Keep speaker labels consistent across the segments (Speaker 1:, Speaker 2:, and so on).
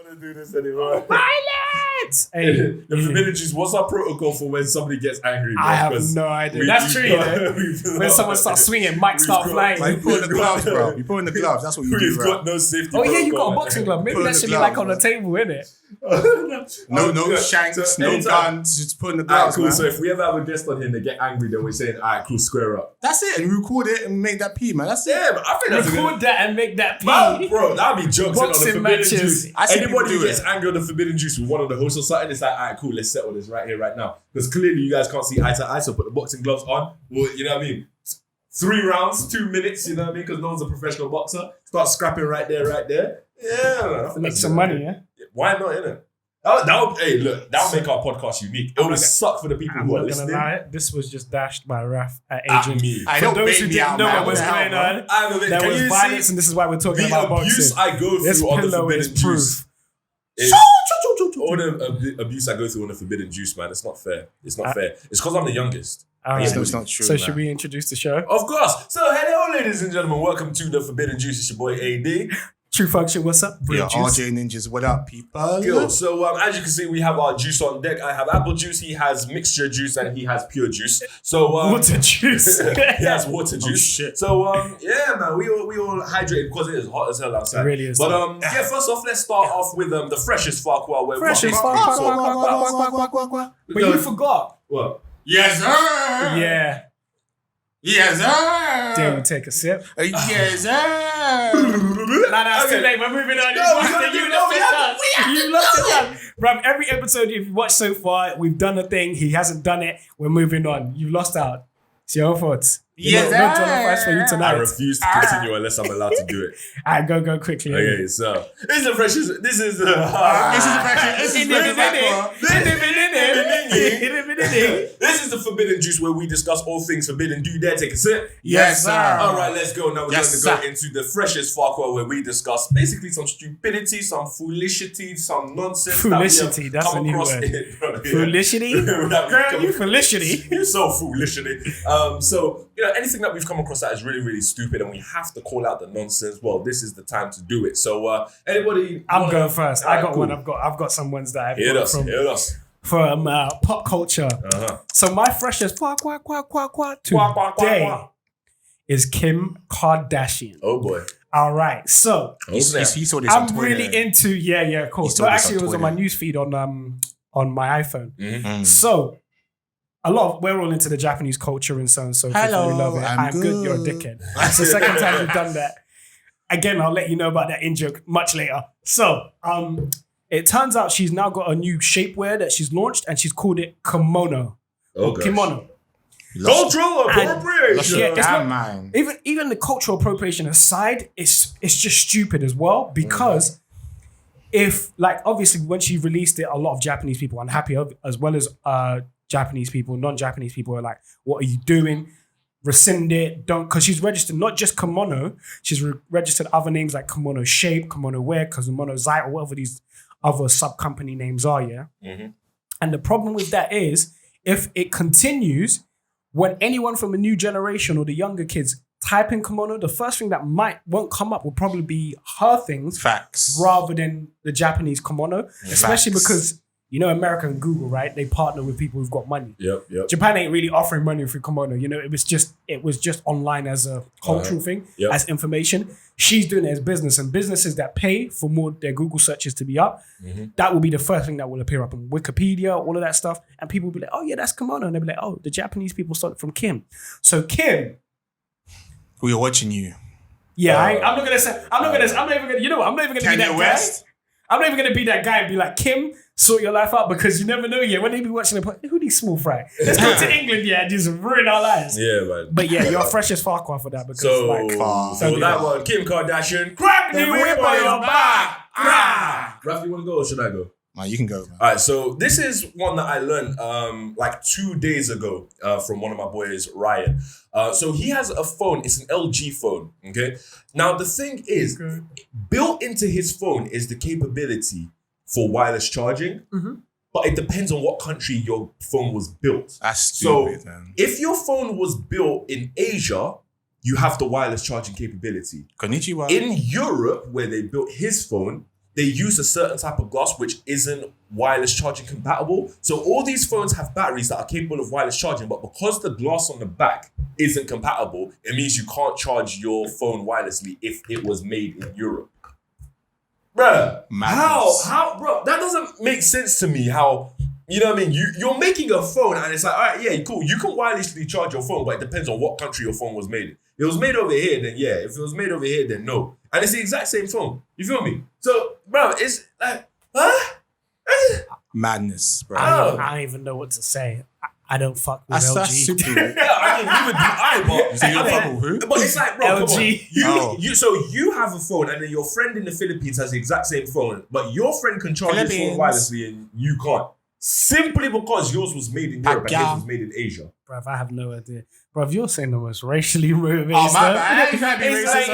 Speaker 1: want to do this anymore.
Speaker 2: Violence! Hey,
Speaker 1: The forbidden juice, what's our protocol for when somebody gets angry? Bro?
Speaker 2: I have no idea. That's true, when someone starts swinging, mics start flying.
Speaker 3: Like, you put in the gloves, bro. You put in the gloves. That's what you do,
Speaker 1: We've
Speaker 3: bro.
Speaker 1: got no safety
Speaker 2: Oh, yeah, you got a
Speaker 1: protocol.
Speaker 2: boxing glove. Maybe
Speaker 3: Put in
Speaker 2: that
Speaker 3: the
Speaker 2: should be
Speaker 3: glove,
Speaker 2: like on the
Speaker 3: bro.
Speaker 2: table, innit?
Speaker 3: No shanks, no guns. Just put in the gloves,
Speaker 1: cool.
Speaker 3: man.
Speaker 1: So if we ever have a guest on here and they get angry, then we're saying, all right, cool, square up.
Speaker 3: That's it. And you record it and make that pee, man. That's it.
Speaker 1: Yeah, but I think that's a good...
Speaker 2: Record that and make that
Speaker 1: Man,
Speaker 2: pee.
Speaker 1: bro, that'd be jokes on the
Speaker 2: Boxing
Speaker 1: forbidden
Speaker 2: matches.
Speaker 1: juice.
Speaker 3: I see
Speaker 1: Anybody
Speaker 3: people
Speaker 1: who
Speaker 3: do
Speaker 1: gets
Speaker 3: it.
Speaker 1: angry on the forbidden juice with one of the hosts or something, it's like, all right, cool, let's settle this right here, right now. Because clearly you guys can't see eye to eye, so put the boxing gloves on. Well, you know what I mean? 3 rounds, 2 minutes, you know what I mean? Because no one's a professional boxer. Start scrapping right there. Yeah.
Speaker 2: Make some money, yeah?
Speaker 1: Why not, innit? Hey, look, that'll make our podcast unique. It would suck for the people who are
Speaker 2: I'm not gonna
Speaker 1: listening.
Speaker 2: lie, this was just dashed by Raf at
Speaker 1: At
Speaker 2: Agent.
Speaker 1: me.
Speaker 3: I
Speaker 2: For
Speaker 3: don't
Speaker 2: those
Speaker 3: bait
Speaker 2: who
Speaker 3: me
Speaker 2: didn't
Speaker 3: out,
Speaker 2: know
Speaker 3: man.
Speaker 2: what was
Speaker 3: What the hell,
Speaker 2: going on,
Speaker 1: I know,
Speaker 2: there
Speaker 1: can
Speaker 2: was
Speaker 1: you
Speaker 2: violence,
Speaker 1: see
Speaker 2: and this is why we're talking
Speaker 1: the
Speaker 2: about
Speaker 1: abuse
Speaker 2: boxing.
Speaker 1: I go
Speaker 2: This
Speaker 1: through on the
Speaker 2: pillow
Speaker 1: forbidden
Speaker 2: is
Speaker 1: juice?
Speaker 2: proof.
Speaker 1: All the abuse I go through on the forbidden juice, man, it's not fair. It's not fair. It's because I'm the youngest.
Speaker 2: All right.
Speaker 3: It's not true,
Speaker 2: So
Speaker 3: man.
Speaker 2: should we introduce the show?
Speaker 1: Of course. So, hello, ladies and gentlemen. Welcome to the Forbidden Juice. It's your boy AD.
Speaker 2: Truefunktion, what's up? Real
Speaker 3: Yeah,
Speaker 2: juice.
Speaker 3: RJ Ninjas, what up, people?
Speaker 1: Cool. So, as you can see, we have our juice on deck. I have apple juice. He has mixture juice, and he has pure juice. So,
Speaker 2: Water juice.
Speaker 1: he has water juice.
Speaker 3: shit.
Speaker 1: So, yeah, man, we all hydrated because it is hot as hell outside.
Speaker 2: It really is.
Speaker 1: But yeah, first off, let's start off with the freshest Farquhar. Where
Speaker 2: Freshest
Speaker 1: what-
Speaker 2: Farquhar. But you forgot.
Speaker 1: What?
Speaker 3: Yes, sir.
Speaker 2: Yeah.
Speaker 3: Yes, sir.
Speaker 2: Damn, you take a sip.
Speaker 3: Yes, sir.
Speaker 2: Nah, it's too late. We're moving on. You lost it. Bruv, every episode you've watched so far, we've done a thing. He hasn't done it. We're moving on. You lost out. It's your own fault.
Speaker 3: Yes,
Speaker 2: No jollof for you
Speaker 1: I
Speaker 2: tonight.
Speaker 1: refuse to continue unless I'm allowed to do it.
Speaker 2: Alright, go quickly.
Speaker 1: Okay, so this is the freshest. This is the. This is the forbidden juice where we discuss all things forbidden. Do you dare take a sip?
Speaker 3: Yes, sir.
Speaker 1: All right, let's go. Now we're
Speaker 3: Yes,
Speaker 1: going to
Speaker 3: sir.
Speaker 1: go into the freshest Farquhar where we discuss basically some stupidity, some foolishity, some nonsense.
Speaker 2: Foolishity,
Speaker 1: that we have
Speaker 2: that's
Speaker 1: come
Speaker 2: a new
Speaker 1: across
Speaker 2: word.
Speaker 1: it, bro. Yeah.
Speaker 2: Foolishity?
Speaker 1: That we've
Speaker 2: Girl,
Speaker 1: come-
Speaker 2: you foolishity.
Speaker 1: You're so foolishity. So, anything that we've come across that is really, really stupid and we have to call out the nonsense, well, this is the time to do it. So, anybody...
Speaker 2: I'm going first.
Speaker 1: Alright,
Speaker 2: I got
Speaker 1: cool.
Speaker 2: one. I've got some ones that I've
Speaker 1: Hit
Speaker 2: got
Speaker 1: us.
Speaker 2: from pop culture.
Speaker 1: Uh-huh.
Speaker 2: So my freshest quack
Speaker 1: Quack, quack, quack,
Speaker 2: today
Speaker 1: quack.
Speaker 2: is Kim Kardashian.
Speaker 1: Oh, boy.
Speaker 2: All right, so
Speaker 1: Oh, snap.
Speaker 3: He saw this on
Speaker 2: I'm
Speaker 3: Twitter.
Speaker 2: really into of course.
Speaker 3: saw
Speaker 2: No,
Speaker 3: this
Speaker 2: actually,
Speaker 3: on
Speaker 2: it was on my
Speaker 3: Twitter.
Speaker 2: newsfeed on my iPhone.
Speaker 1: Mhm.
Speaker 2: So we're all into the Japanese culture and so on and so forth.
Speaker 3: Hello,
Speaker 2: We love it.
Speaker 3: I'm
Speaker 2: I'm good. You're a
Speaker 3: good.
Speaker 2: dickhead. That's the second time we've done that. Again, I'll let you know about that in joke much later. So, it turns out she's now got a new shapewear that she's launched, and she's called it kimono.
Speaker 1: Oh, gosh.
Speaker 2: Kimono.
Speaker 1: Cultural
Speaker 2: And-
Speaker 1: appropriation.
Speaker 2: Yeah, it's not-
Speaker 3: man.
Speaker 2: Even the cultural appropriation aside, it's just stupid as well because if obviously when she released it, a lot of Japanese people unhappy as well as Japanese people, non-Japanese people are like, "What are you doing? Rescind it, don't," because she's registered not just kimono, she's registered other names like kimono shape, kimono wear, kimono zai, or whatever these other sub-company names are, yeah?
Speaker 1: Mhm.
Speaker 2: And the problem with that is, if it continues, when anyone from a new generation or the younger kids type in kimono, the first thing that won't come up will probably be her things
Speaker 3: Facts.
Speaker 2: rather than the Japanese kimono, especially
Speaker 3: Facts.
Speaker 2: because, America and Google, right? They partner with people who've got money.
Speaker 1: Yep.
Speaker 2: Japan ain't really offering money for kimono. It was just online as a cultural thing,
Speaker 1: Yep.
Speaker 2: as information. She's doing it as business, and businesses that pay for more their Google searches to be up, that will be the first thing that will appear up on Wikipedia, all of that stuff, and people will be like, "Oh yeah, that's kimono," and they'll be like, "Oh, the Japanese people stole it from Kim." So Kim,
Speaker 3: We are watching you.
Speaker 2: yeah, I'm not even gonna. You know what? I'm not even gonna be that
Speaker 3: Kanye West?
Speaker 2: guy. I'm not even gonna be that guy and be like, "Kim, sort your life out," because you never know yet when they be watching the who these small fry. Let's go to England, and just ruin our lives.
Speaker 1: Yeah, man.
Speaker 2: But yeah, you're fresh as Farquhar for that because
Speaker 1: So,
Speaker 2: don't do
Speaker 1: that
Speaker 2: that.
Speaker 1: one, Kim Kardashian, crack the whip on your back. Raf, you want to go or should I go?
Speaker 3: Man, you can go, man.
Speaker 1: All right, so this is one that I learned 2 days ago from one of my boys, Ryan. So he has a phone. It's an LG phone, okay? Now, the thing is, built into his phone is the capability for wireless charging, but it depends on what country your phone was built.
Speaker 3: That's
Speaker 1: So
Speaker 3: stupid, man.
Speaker 1: if your phone was built in Asia, you have the wireless charging capability.
Speaker 3: Konnichiwa.
Speaker 1: In Europe, where they built his phone, they use a certain type of glass which isn't wireless charging compatible. So all these phones have batteries that are capable of wireless charging, but because the glass on the back isn't compatible, it means you can't charge your phone wirelessly if it was made in Europe. Bruh, how, bro? That doesn't make sense to me. How, you know what I mean? You're making a phone and it's like, all right, yeah, cool. You can wirelessly charge your phone, but it depends on what country your phone was made in. If it was made over here, then yeah. If it was made over here, then no. And it's the exact same phone. You feel me? So, bro, it's like, huh?
Speaker 3: Madness, bro.
Speaker 2: I don't even know what to say. I don't fuck with LG.
Speaker 3: That's super.
Speaker 1: Yeah, I mean, you would do but
Speaker 3: So you fuck with who?
Speaker 1: But it's like, bro,
Speaker 2: LG.
Speaker 1: come on. So you have a phone, and then your friend in the Philippines has the exact same phone, but your friend can charge his phone wirelessly, and you can't. Simply because yours was made in Europe and his was made in Asia.
Speaker 2: Bruv, I have no idea. Bruv, you're saying the most racially motivated
Speaker 3: Oh, my
Speaker 2: stuff.
Speaker 3: bad. I ain't trying to be racist.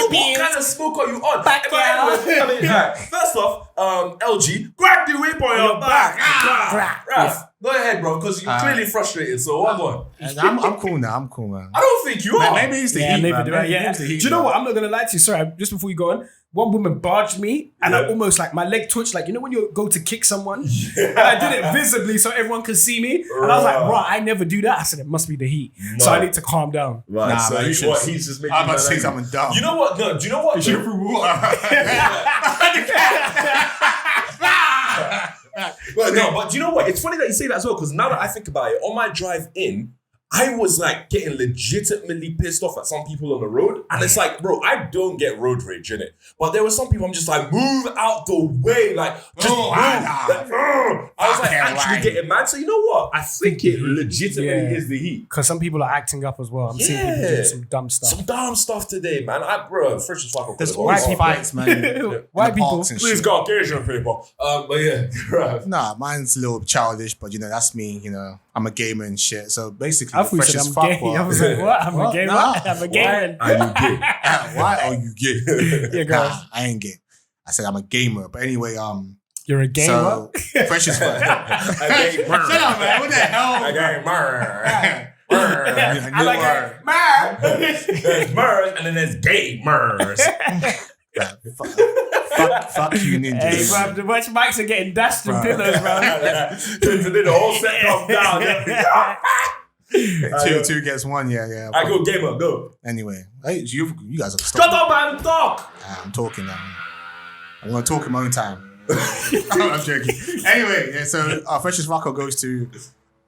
Speaker 1: What kind of smoke are you on? I mean, right, first off, LG, grab the whip on your back. Raf, go ahead, bro, because you're clearly frustrated. So what on?
Speaker 3: I'm cool now. I'm cool, man.
Speaker 1: I don't think you are.
Speaker 3: Maybe it's the heat, man.
Speaker 2: Maybe it's the heat. Do you know what? I'm not going to lie to you. Sorry, just before you go on. One woman barged me and I almost like my leg twitched, like, you know when you go to kick someone? And I did it visibly so everyone could see me. And I was like, bro, I never do that. I said, it must be the heat. So I need to calm down.
Speaker 1: Right,
Speaker 3: nah,
Speaker 1: so
Speaker 3: man,
Speaker 1: he's just making
Speaker 3: I'm about to say something dumb.
Speaker 1: You know what? No, do you know what?
Speaker 3: You should through water.
Speaker 1: But do you know what? It's funny that you say that as well, because now that I think about it, on my drive in, I was like getting legitimately pissed off at some people on the road. And it's like, bro, I don't get road rage in it. But there were some people I'm just like, move out the way. Like, just move. I was like actually getting mad. So you know what? I think it legitimately is the heat.
Speaker 2: Because some people are acting up as well. I'm seeing people doing some dumb stuff.
Speaker 1: Some dumb stuff today, man. Bro, fresh as fuck.
Speaker 3: There's always fights, man.
Speaker 2: White people.
Speaker 1: Please got Asian people. But yeah, right.
Speaker 3: Nah, mine's a little childish, but you know, that's me, you know. I'm a gamer and shit. So basically,
Speaker 2: I thought you said I'm gay. I was like, what? I'm a gamer?
Speaker 3: Nah.
Speaker 2: I'm a gamer.
Speaker 1: Are you gay?
Speaker 3: Why are you gay?
Speaker 2: Yeah, girl.
Speaker 3: Nah, I ain't gay. I said I'm a gamer. But anyway,
Speaker 2: You're a gamer?
Speaker 3: So, fresh as fuck.
Speaker 1: Shut
Speaker 3: up, man. What the hell?
Speaker 1: I got
Speaker 2: I like it.
Speaker 1: There's Murs and then there's gay Murs.
Speaker 3: Fuck you, ninjas.
Speaker 2: Hey, bro, the bunch of mics are getting dashed in pillows, bro.
Speaker 1: The whole set comes down.
Speaker 3: Two gets one, yeah.
Speaker 1: I go gamer, go.
Speaker 3: Anyway, hey, you guys are
Speaker 1: Shut up and talk.
Speaker 3: I'm talking now. I'm gonna talk in my own time. I'm joking. Anyway, yeah, so our freshest Rocco goes to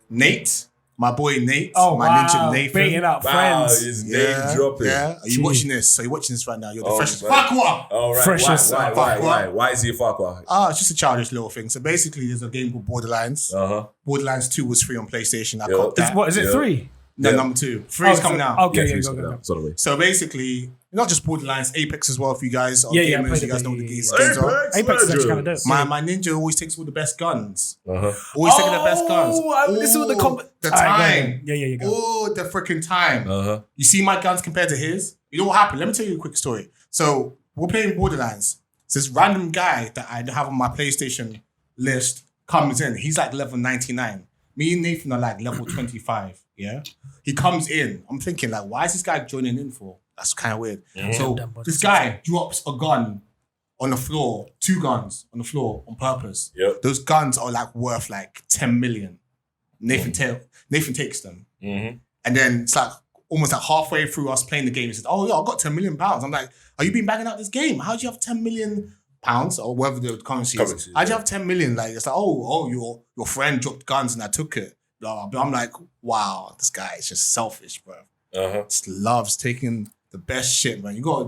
Speaker 3: Nate, my boy Nate, my ninja Nathan.
Speaker 2: Bringing up friends.
Speaker 1: His name dropping.
Speaker 3: Yeah. Are you watching this? So you're watching this right now. You're the freshest
Speaker 1: man.
Speaker 3: Fakwa.
Speaker 1: All right.
Speaker 2: Freshest
Speaker 1: Why is he a Fakwa?
Speaker 3: It's just a childish little thing. So basically, there's a game called Borderlands. Borderlands 2 was free on PlayStation. I copped that.
Speaker 2: What is it? 3?
Speaker 3: No, number 2. 3 is coming out.
Speaker 2: Okay, go.
Speaker 3: So basically, not just Borderlands, Apex as well. For you guys, gamers, you guys know what the games are.
Speaker 2: Apex is actually kind of dope.
Speaker 3: My ninja always takes all the best guns. Always taking the best guns.
Speaker 2: This is what the
Speaker 3: time.
Speaker 2: Yeah.
Speaker 3: All the freaking time. You see my guns compared to his? You know what happened? Let me tell you a quick story. So we're playing Borderlands. So this random guy that I have on my PlayStation list comes in. He's like level 99. Me and Nathan are like level 25. Yeah. He comes in. I'm thinking like, why is this guy joining in for? That's kind of weird. So this guy drops a gun on the floor, 2 guns on the floor on purpose.
Speaker 1: Yep.
Speaker 3: Those guns are like worth like 10 million. Nathan takes them. And then it's like almost like halfway through us playing the game, he says, oh, yeah, I got 10 million pounds. I'm like, are you been banging out this game? How do you have 10 million pounds or whatever the currency is? How do you have 10 million? Like, it's like, oh, your friend dropped guns and I took it. Blah, blah. I'm like, wow, this guy is just selfish, bro. Just loves taking the best shit, man. You gotta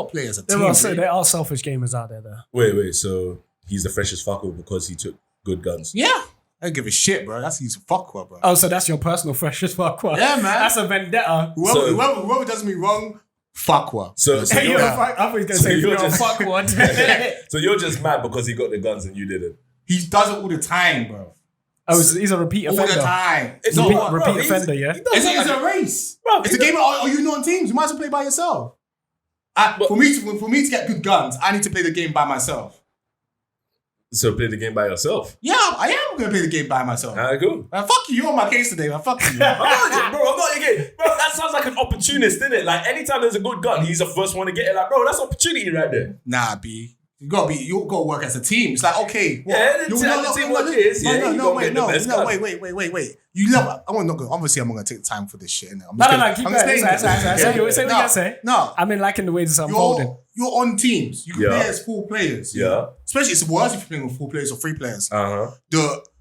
Speaker 3: play as a team.
Speaker 2: There are selfish gamers out there, though.
Speaker 1: Wait. So he's the freshest fucker because he took good guns.
Speaker 3: Yeah. I don't give a shit, bro. He's a fucker, bro.
Speaker 2: Oh, so that's your personal freshest fucker.
Speaker 3: Yeah, man.
Speaker 2: That's a vendetta.
Speaker 3: Whoever does me wrong, fucker.
Speaker 1: So
Speaker 2: I thought he was gonna say you're a fuckwad.
Speaker 1: So you're just mad because he got the guns and you didn't.
Speaker 3: He does it all the time, bro.
Speaker 2: Oh, he's a repeat offender.
Speaker 3: All the time.
Speaker 2: It's a repeat offender, yeah?
Speaker 3: It's a race. Bro, it's a game. Are you not on teams? You might as well play by yourself. For me to get good guns, I need to play the game by myself.
Speaker 1: So play the game by yourself?
Speaker 3: Yeah, I am going to play the game by myself.
Speaker 1: Cool.
Speaker 3: Man, fuck you. You're on my case today, man. Fuck you.
Speaker 1: I'm not again. Bro, that sounds like an opportunist, isn't it? Like, anytime there's a good gun, he's the first one to get it. Like, bro, that's opportunity right there.
Speaker 3: Nah, B. You gotta work as a team. It's like, okay, what?
Speaker 1: Yeah, the teamwork is.
Speaker 3: Wait. You love. I'm not gonna. Obviously, I'm not gonna take the time for this shit. Innit?
Speaker 2: No. Keep going. Say what you gotta say.
Speaker 3: No,
Speaker 2: I've been liking the way this is unfolding.
Speaker 3: You're on teams. You can play as 4 players.
Speaker 1: Yeah.
Speaker 3: Especially it's worse if you're playing with 4 players or 3 players.
Speaker 1: Uh-huh.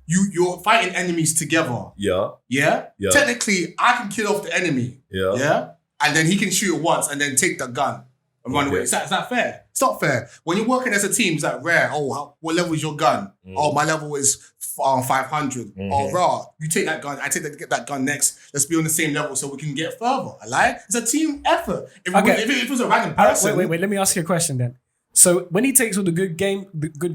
Speaker 3: You're fighting enemies together.
Speaker 1: Yeah.
Speaker 3: Yeah. Technically, I can kill off the enemy.
Speaker 1: Yeah.
Speaker 3: Yeah. And then he can shoot it once and then take the gun and run away. Is that fair? It's not fair. When you're working as a team, it's like rare. Oh, what level is your gun? Oh, my level is 500. Oh, raw. You take that gun. I get that gun next. Let's be on the same level so we can get further. It's a team effort. If it was a random person.
Speaker 2: Wait. Let me ask you a question then. So when he takes all the good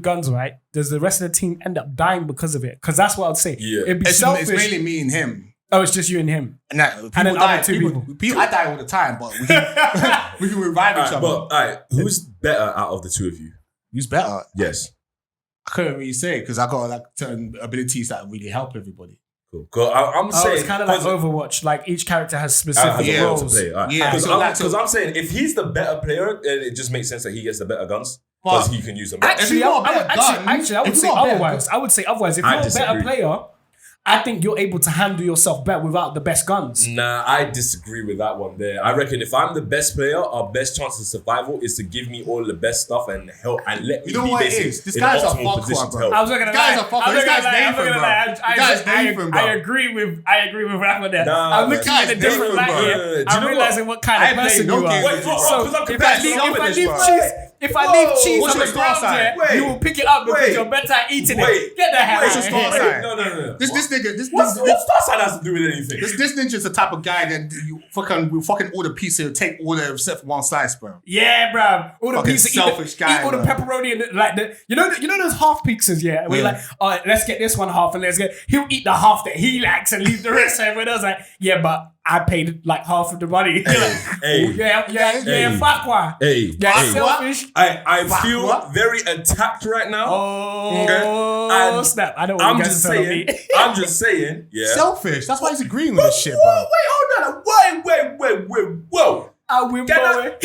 Speaker 2: guns, right? Does the rest of the team end up dying because of it? Because that's what I'd say.
Speaker 1: Yeah.
Speaker 2: It'd be selfish.
Speaker 3: It's mainly me and him.
Speaker 2: Oh, it's just you and him.
Speaker 3: And then
Speaker 2: other 2 people.
Speaker 3: I die all the time, but we can revive each other.
Speaker 1: But all right, who's better out of the 2 of you?
Speaker 3: Who's better?
Speaker 1: Yes.
Speaker 3: I couldn't really say because I got like certain abilities that really help everybody.
Speaker 1: Cool. I'm saying
Speaker 2: it's kind of like Overwatch. Like each character has specific roles.
Speaker 1: To play. Right.
Speaker 3: Yeah,
Speaker 1: because I'm saying if he's the better player, then it just makes sense that he gets the better guns because he can use them.
Speaker 2: Actually, I would say otherwise. I would say otherwise. If you're a better player, I think you're able to handle yourself better without the best guns.
Speaker 1: Nah, I disagree with that one there. I reckon if I'm the best player, our best chance of survival is to give me all the best stuff and help and let me be
Speaker 3: what it is? This guy's a fuckwad, bro.
Speaker 2: I was looking at that.
Speaker 3: This guy's Nathan, bro.
Speaker 2: I agree with Rafa there.
Speaker 1: Nah,
Speaker 2: I'm looking at a different light here. I'm realizing what kind of person you are. If I leave cheese on the ground here, you will pick it up because you're better at eating it. Get the hell out of here.
Speaker 1: No.
Speaker 3: This nigga,
Speaker 1: what star sign has to do with anything?
Speaker 3: This ninja's the type of guy that you fucking order pizza and take all the except for one slice, bro.
Speaker 2: Yeah, bro. All the pizza,
Speaker 3: selfish guy.
Speaker 2: Eat all the pepperoni and you know those half pizzas, yeah. Where you're like, all right, let's get this one half and he'll eat the half that he likes and leave the rest. Everyone else like, yeah, but I paid like half of the money. Fuck why? Selfish.
Speaker 1: I feel very attacked right now.
Speaker 2: Oh, snap! I don't want to
Speaker 1: I'm just saying. Yeah.
Speaker 3: Selfish. That's why he's agreeing with this shit, bro.
Speaker 1: Wait, hold on. Whoa.
Speaker 2: I win, boy.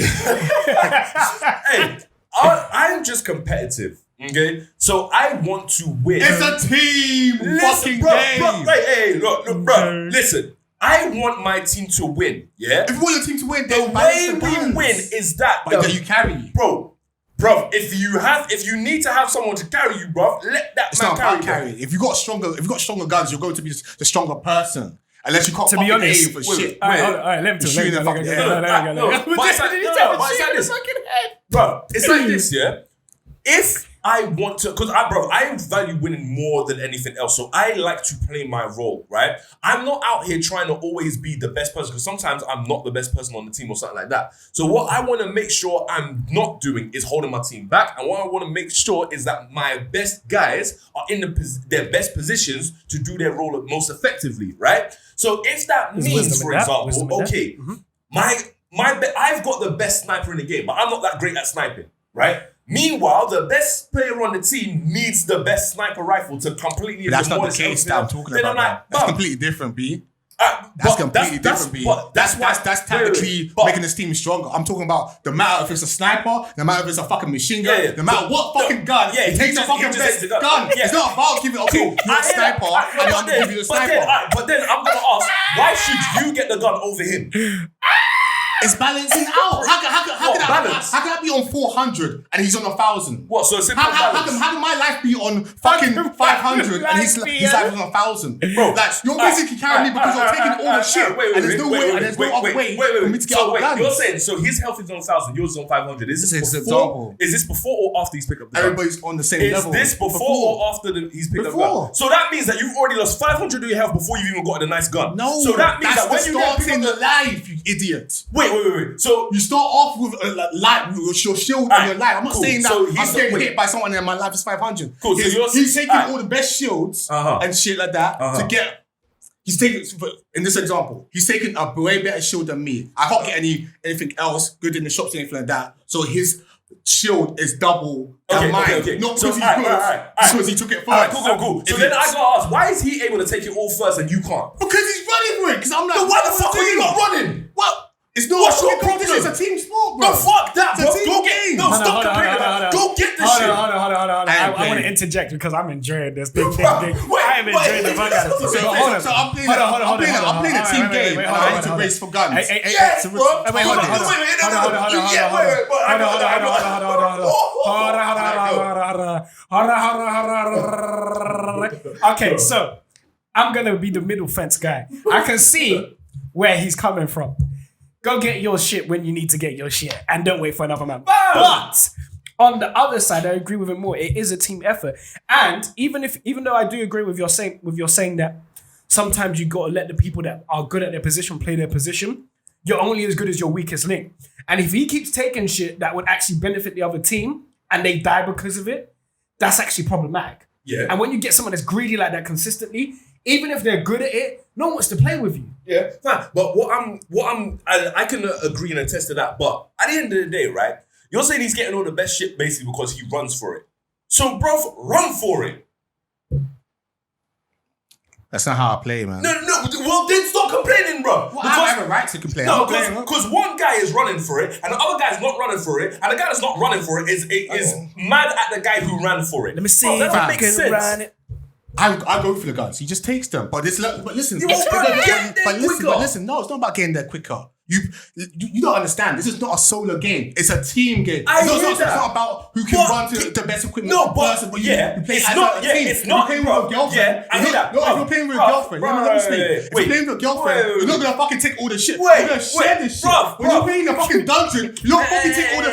Speaker 1: Hey, I'm just competitive. Okay, so I want to win.
Speaker 3: It's a team fucking game.
Speaker 1: Hey, look, bro. Listen. I want my team to win, yeah?
Speaker 3: If you want your team to win,
Speaker 1: the way we win is that
Speaker 3: you carry.
Speaker 1: Bro, if you need to have someone to carry you, bro, let that man carry.
Speaker 3: If you got stronger guns, you're going to be the stronger person. Unless you can't
Speaker 2: to be honest,
Speaker 3: for shit.
Speaker 2: All right, let me tell you.
Speaker 1: But it's like this, yeah? If I want to, because I value winning more than anything else. So I like to play my role, right? I'm not out here trying to always be the best person because sometimes I'm not the best person on the team or something like that. So what I want to make sure I'm not doing is holding my team back. And what I want to make sure is that my best guys are in their best positions to do their role most effectively, right? So if that means, for example, okay, I've got the best sniper in the game, but I'm not that great at sniping, right? Meanwhile, the best player on the team needs the best sniper rifle to completely.
Speaker 3: But that's not the case that I'm talking about. That's completely different, B. That's completely different, B. That's tactically making this team stronger. I'm talking about the matter if it's a sniper, the matter if it's a fucking machine gun, no matter what fucking gun, he takes the fucking best gun. It's not about giving you're a sniper and I'm giving you a sniper.
Speaker 1: But then I'm gonna ask, why should you get the gun over him?
Speaker 3: It's balancing out. How can I be on 400 and he's on 1,000?
Speaker 1: What? So it's
Speaker 3: how can my life be on fucking 500 and his life is on 1,000? Bro, like you're basically carrying me because you're taking all the shit and there's no other way for me to get out of guns.
Speaker 1: You're saying so his health is on 1,000, yours is on 500. Is this before or after he's picked up the gun?
Speaker 3: Everybody's on the same level.
Speaker 1: Is this before or after he's picked up the gun? So that means that you've already lost 500 of your health before you've even gotten a nice gun.
Speaker 3: No,
Speaker 1: so that means that when you
Speaker 3: start in the life, you idiot.
Speaker 1: Wait. So
Speaker 3: you start off with a light, with your shield and your light. I'm not saying that I'm getting hit by someone and my life is 500.
Speaker 1: Cool.
Speaker 3: He's taking all the best shields and shit like that to get. He's taking, in this example, he's taking a way better shield than me. I can't get anything else good in the shops or anything like that. So his shield is double than mine.
Speaker 1: Okay.
Speaker 3: Not because he's good, because he took it first.
Speaker 1: Cool. So then I gotta ask, why is he able to take it all first and you can't?
Speaker 3: Because he's running for it. Because I'm like,
Speaker 1: why the fuck are you not running?
Speaker 3: What? It's not.
Speaker 1: What's your problem?
Speaker 3: It's a team sport, bro.
Speaker 1: No, fuck that, bro.
Speaker 3: It's a team
Speaker 1: Go
Speaker 3: game.
Speaker 1: get. No, stop complaining about it. Go get the shit.
Speaker 2: Hold on. I want to interject because I'm enjoying this. Ding. I am enjoying the fuck out of this.
Speaker 3: So I'm playing a team game and I need to race for guns.
Speaker 1: Yes, bro.
Speaker 2: Wait, hold on. Okay, so I'm gonna be the middle fence guy. I can see where he's coming from. Go get your shit when you need to get your shit, and don't wait for another man. But on the other side, I agree with him more. It is a team effort, and even though I do agree with your saying that sometimes you gotta let the people that are good at their position play their position. You're only as good as your weakest link, and if he keeps taking shit that would actually benefit the other team and they die because of it, that's actually problematic.
Speaker 1: Yeah.
Speaker 2: And when you get someone that's greedy like that consistently, even if they're good at it, no one wants to play with you.
Speaker 1: Yeah, fine. But I can agree and attest to that. But at the end of the day, right, you're saying he's getting all the best shit basically because he runs for it. So, bro, run for it.
Speaker 3: That's not how I play, man.
Speaker 1: No. Well, then stop complaining, bro.
Speaker 3: Well, I have a right to complain.
Speaker 1: No, because one guy is running for it, and the other guy's not running for it, and the guy that's not running for it is mad at the guy who ran for it.
Speaker 2: Let me see if I can run it.
Speaker 3: I go for the guns. He just takes them. But listen. No, it's not about getting there quicker. You don't understand. This is not a solo game. It's a team game. It's not about who can run to the best equipment.
Speaker 1: No, but
Speaker 3: person,
Speaker 1: yeah,
Speaker 3: you play
Speaker 1: it's
Speaker 3: as
Speaker 1: not.
Speaker 3: a
Speaker 1: Yeah,
Speaker 3: team.
Speaker 1: it's not.
Speaker 3: You're playing with a girlfriend.
Speaker 1: Yeah, I hear that.
Speaker 3: No, if you're playing with a girlfriend, let me speak. If you're playing with a girlfriend, you're not gonna fucking take all the shit. You're gonna share this shit. When you're playing a fucking dungeon, you don't fucking take all the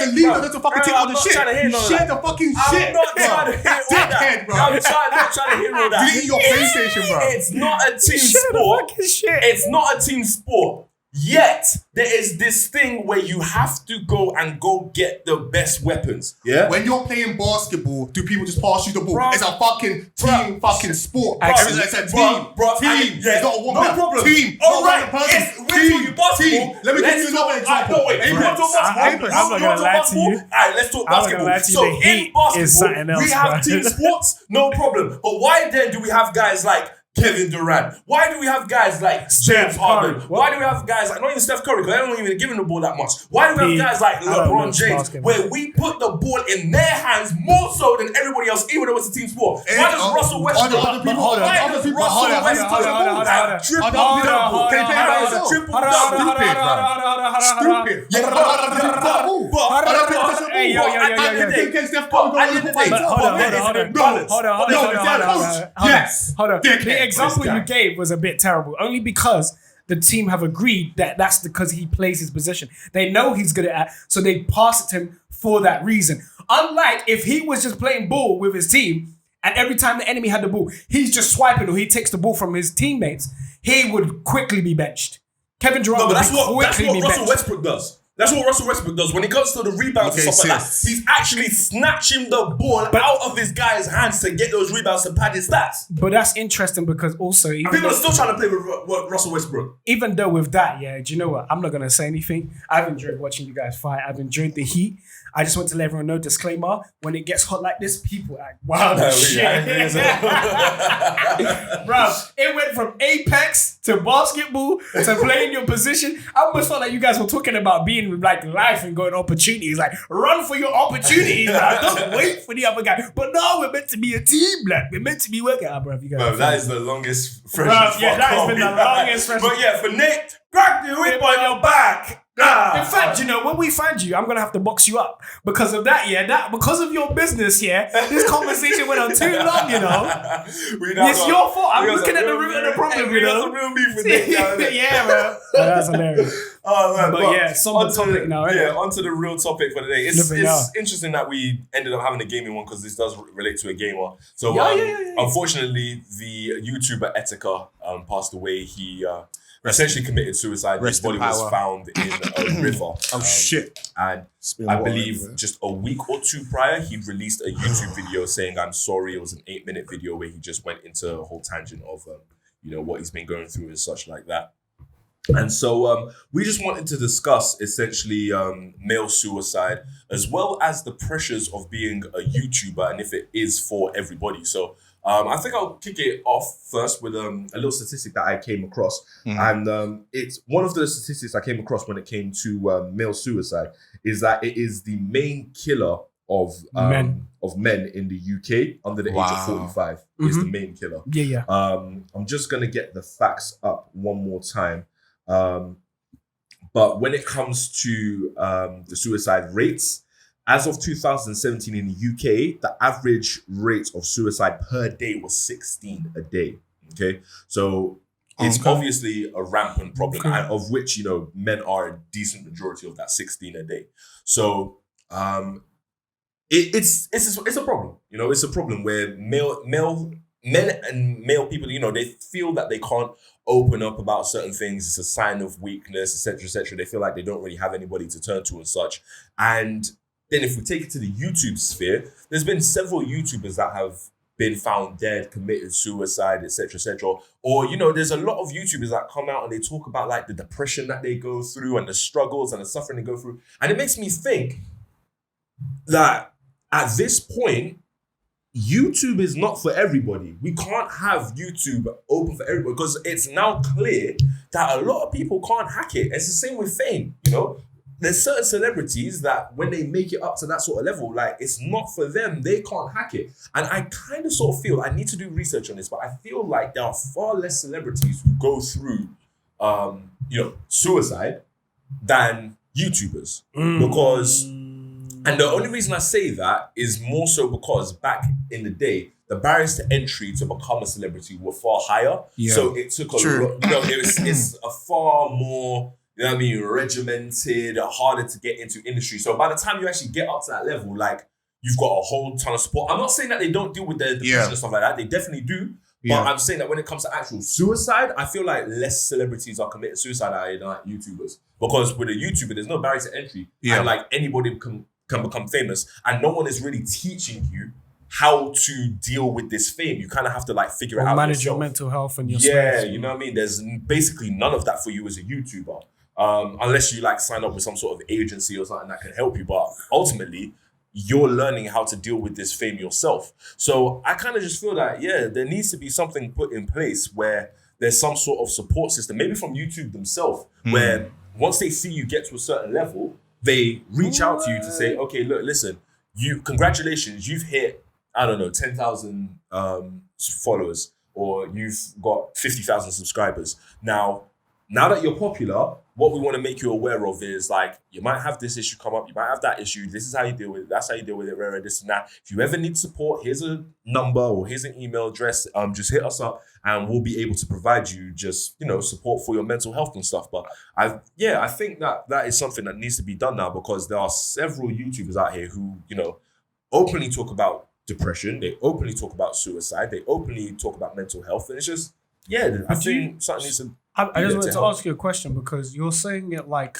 Speaker 3: leader doesn't fucking take all the shit. You share the fucking shit.
Speaker 1: I'm not trying to hear all that.
Speaker 3: Bro.
Speaker 1: I'm not trying to hear all that.
Speaker 3: Delete your PlayStation, bro.
Speaker 1: It's not a team sport. It's not a team sport. Yet there is this thing where you have to go get the best weapons. Yeah.
Speaker 3: When you're playing basketball, do people just pass you the ball? It's a fucking team fucking sport. It's a team. Team. It's not a one man.
Speaker 1: Problem.
Speaker 3: Team.
Speaker 1: All right.
Speaker 3: Team. Let me give you another example.
Speaker 1: No, wait. I'm not gonna lie to you. Alright, let's talk basketball. So in basketball, we have team sports, no problem. But why then do we have guys like Kevin Durant? Why do we have guys like James Harden? Why do we have guys like, not even Steph Curry, because I don't even give him the ball that much. Why do we have guys like LeBron James, where we put the ball in their hands more so than everybody else, even though it's a team sport? Why does Russell Westbrook
Speaker 2: The example you gave was a bit terrible, only because the team have agreed that that's because he plays his position. They know he's good at it, so they pass it to him for that reason. Unlike if he was just playing ball with his team, and every time the enemy had the ball, he's just swiping or he takes the ball from his teammates, he would quickly be benched. Kevin Durant would quickly be benched.
Speaker 1: Russell Westbrook does. That's what Russell Westbrook does. When it comes to the rebounds and stuff like that, he's actually snatching the ball out of his guy's hands to get those rebounds to pad his stats.
Speaker 2: But that's interesting because also...
Speaker 1: People are still trying to play with Russell Westbrook.
Speaker 2: Even though with that, yeah, do you know what? I'm not going to say anything. I've enjoyed watching you guys fight. I've enjoyed the heat. I just want to let everyone know, disclaimer, when it gets hot like this, people act wild as shit. Bro, it went from Apex to basketball to playing your position. I almost felt like you guys were talking about being like life and going opportunities. Like, run for your opportunities. Like, don't wait for the other guy. But no, we're meant to be a team, like, we're meant to be working. Bro, you guys.
Speaker 1: Bro, that is the longest friendship.
Speaker 2: Yeah, that has been the longest friendship.
Speaker 1: But yeah, for Nick, crack the whip on your back.
Speaker 2: In fact, you know, when we find you, I'm gonna have to box you up because of that. Yeah, because of your business. Yeah, this conversation went on too long. You know, it's your fault. I'm looking at the root of the problem. You know,
Speaker 1: real beef with Nick.
Speaker 2: Yeah, bro. That's hilarious.
Speaker 1: Oh man,
Speaker 2: but yeah, on the topic now.
Speaker 1: Onto the real topic for the day. It's interesting that we ended up having a gaming one because this does relate to a gamer. So unfortunately, the YouTuber Etika passed away. He essentially committed suicide. His body was found in a river.
Speaker 3: Shit.
Speaker 1: And I believe just a week or two prior, he released a YouTube video saying, "I'm sorry." It was an 8-minute video where he just went into a whole tangent of, what he's been going through and such like that. And so we just wanted to discuss essentially male suicide, as well as the pressures of being a YouTuber and if it is for everybody. So I think I'll kick it off first with a little statistic that I came across. And it's one of the statistics I came across when it came to male suicide is that it is the main killer of men in the UK under the age of 45 is the main killer.
Speaker 2: Yeah.
Speaker 1: I'm just going to get the facts up one more time. But when it comes to the suicide rates, as of 2017 in the UK, the average rate of suicide per day was 16 a day. Okay, so it's obviously a rampant problem, and of which men are a decent majority of that 16 a day. So it's a problem. It's a problem where men and male people, they feel that they can't open up about certain things. It's a sign of weakness, etc., etc. They feel like they don't really have anybody to turn to and such. And then if we take it to the YouTube sphere, there's been several YouTubers that have been found dead, committed suicide, etc., etc. Or, there's a lot of YouTubers that come out and they talk about like the depression that they go through and the struggles and the suffering they go through. And it makes me think that at this point, YouTube is not for everybody. We can't have YouTube open for everybody because it's now clear that a lot of people can't hack it. It's the same with fame, There's certain celebrities that when they make it up to that sort of level, like it's not for them. They can't hack it. And I kind of sort of feel, I need to do research on this, but I feel like there are far less celebrities who go through, suicide than YouTubers. Because... And the only reason I say that is more so because back in the day, the barriers to entry to become a celebrity were far higher. Yeah. So it took a lot, it's a far more, regimented, harder to get into industry. So by the time you actually get up to that level, like you've got a whole ton of support. I'm not saying that they don't deal with the depression and stuff like that. They definitely do. But I'm saying that when it comes to actual suicide, I feel like less celebrities are committing suicide than like YouTubers. Because with a YouTuber, there's no barrier to entry. Yeah. And like anybody can become famous, and no one is really teaching you how to deal with this fame. You kind of have to like figure it out
Speaker 2: manage
Speaker 1: yourself.
Speaker 2: Your mental health and your
Speaker 1: space. You know what I mean? There's basically none of that for you as a YouTuber, unless you like sign up with some sort of agency or something that can help you. But ultimately, you're learning how to deal with this fame yourself. So I kind of just feel that there needs to be something put in place where there's some sort of support system, maybe from YouTube themselves, where once they see you get to a certain level, they reach out to you to say, okay, look, listen, congratulations, you've hit, 10,000 followers, or you've got 50,000 subscribers. Now that you're popular, what we want to make you aware of is like, you might have this issue come up, you might have that issue, this is how you deal with it, that's how you deal with it, this and that. If you ever need support, here's a number or here's an email address, just hit us up and we'll be able to provide you just, support for your mental health and stuff. But I think that is something that needs to be done now, because there are several YouTubers out here who, openly talk about depression, they openly talk about suicide, they openly talk about mental health, and it's just, I think something needs to...
Speaker 2: I just wanted to ask you a question, because you're saying it like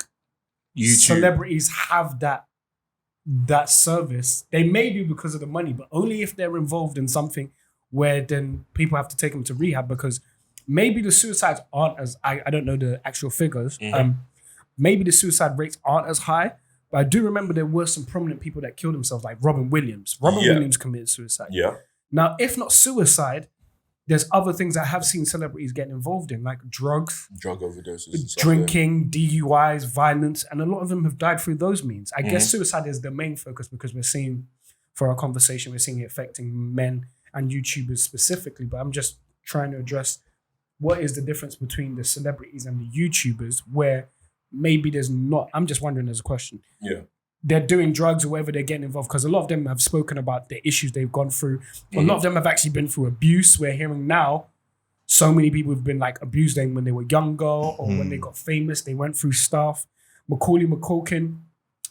Speaker 2: YouTube. Celebrities have that service. They may do because of the money, but only if they're involved in something where then people have to take them to rehab, because maybe the suicides aren't as, I don't know the actual figures, maybe the suicide rates aren't as high, but I do remember there were some prominent people that killed themselves, like Robin Williams. Williams committed suicide. Yeah. Now, if not suicide, there's other things I have seen celebrities getting involved in, like drug overdoses, drinking, DUIs, violence, and a lot of them have died through those means. I guess suicide is the main focus, because we're seeing, for our conversation, we're seeing it affecting men and YouTubers specifically. But I'm just trying to address what is the difference between the celebrities and the YouTubers, where maybe there's not. I'm just wondering as a question. Yeah. They're doing drugs or whatever, they're getting involved, because a lot of them have spoken about the issues they've gone through. A lot of them have actually been through abuse. We're hearing now so many people have been like abused them when they were younger or when they got famous. They went through stuff. Macaulay Culkin,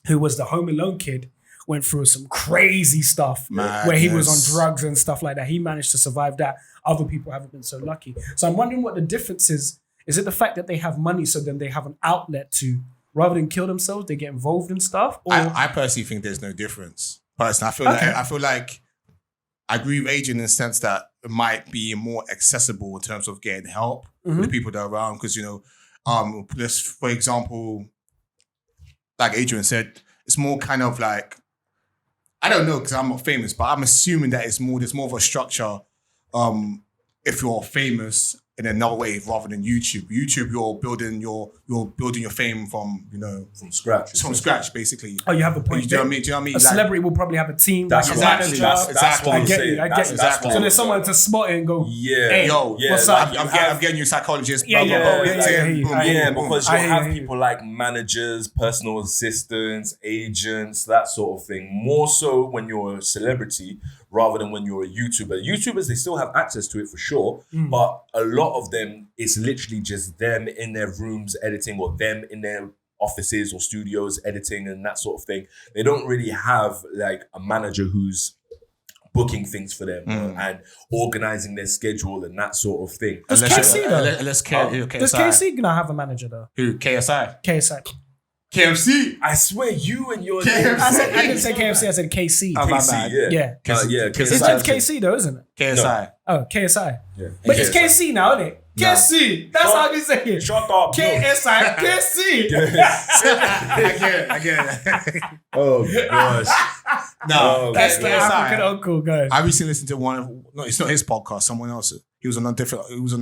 Speaker 2: who was the Home Alone kid, went through some crazy stuff where he was on drugs and stuff like that. He managed to survive that. Other people haven't been so lucky. So I'm wondering what the difference is. Is it the fact that they have money, so then they have an outlet to, rather than kill themselves, they get involved in stuff? Or?
Speaker 3: I personally think there's no difference. Personally, I feel like I agree with Adrian in the sense that it might be more accessible in terms of getting help with the people that are around. Because, Just for example, like Adrian said, it's more kind of like, I don't know because I'm not famous, but I'm assuming that there's more of a structure. If you're famous in another way rather than YouTube. YouTube, you're building your fame from
Speaker 1: from scratch.
Speaker 3: From scratch, basically.
Speaker 2: Oh, you have a point.
Speaker 3: Do you know what I mean? Do you know what I mean?
Speaker 2: A celebrity will probably have a team.
Speaker 1: That's
Speaker 2: like a
Speaker 1: exactly.
Speaker 2: manager.
Speaker 1: That's what
Speaker 2: I
Speaker 1: I'm
Speaker 2: get
Speaker 1: saying.
Speaker 2: you. I get you.
Speaker 1: That's what
Speaker 2: So
Speaker 1: I'm
Speaker 2: there's someone
Speaker 1: saying.
Speaker 2: to spot it and go,
Speaker 1: Yeah.
Speaker 2: hey,
Speaker 3: Yo,
Speaker 2: what's
Speaker 1: like,
Speaker 2: up?
Speaker 3: I'm getting you psychologists.
Speaker 2: Yeah,
Speaker 3: blah, blah, blah,
Speaker 2: yeah,
Speaker 3: like,
Speaker 2: I hear you.
Speaker 3: boom,
Speaker 2: I hear
Speaker 1: Yeah,
Speaker 3: boom, boom.
Speaker 1: because
Speaker 2: I
Speaker 1: you'll
Speaker 2: hear
Speaker 1: have
Speaker 2: you.
Speaker 1: people like managers, personal assistants, agents, that sort of thing. More so when you're a celebrity rather than when you're a YouTuber. YouTubers, they still have access to it for sure, but a lot of them, it's literally just them in their rooms editing or them in their offices or studios editing and that sort of thing. They don't really have like a manager who's booking things for them and organizing their schedule and that sort of thing.
Speaker 2: Does KC though?
Speaker 3: Does
Speaker 2: KC gonna have a manager though?
Speaker 3: Who? KSI?
Speaker 2: KSI.
Speaker 3: KFC?
Speaker 1: I swear you and your
Speaker 3: KFC.
Speaker 2: I didn't say KFC. I said KC.
Speaker 3: Oh, my
Speaker 1: KC,
Speaker 3: bad.
Speaker 1: yeah.
Speaker 2: Yeah.
Speaker 1: Yeah,
Speaker 2: It's
Speaker 1: KSI.
Speaker 2: just KC though, isn't it?
Speaker 3: KSI.
Speaker 2: Oh, KSI.
Speaker 1: Yeah.
Speaker 2: But it's KC now, isn't it?
Speaker 3: No.
Speaker 2: KC. That's
Speaker 1: Shut-
Speaker 2: how you say it.
Speaker 1: Shut up. bro.
Speaker 2: KSI. KC.
Speaker 3: I get it.
Speaker 1: Oh gosh.
Speaker 3: No,
Speaker 2: That's the
Speaker 3: KSI.
Speaker 2: African uncle, guys.
Speaker 3: I recently listened to no, it's not his podcast, someone else. He was on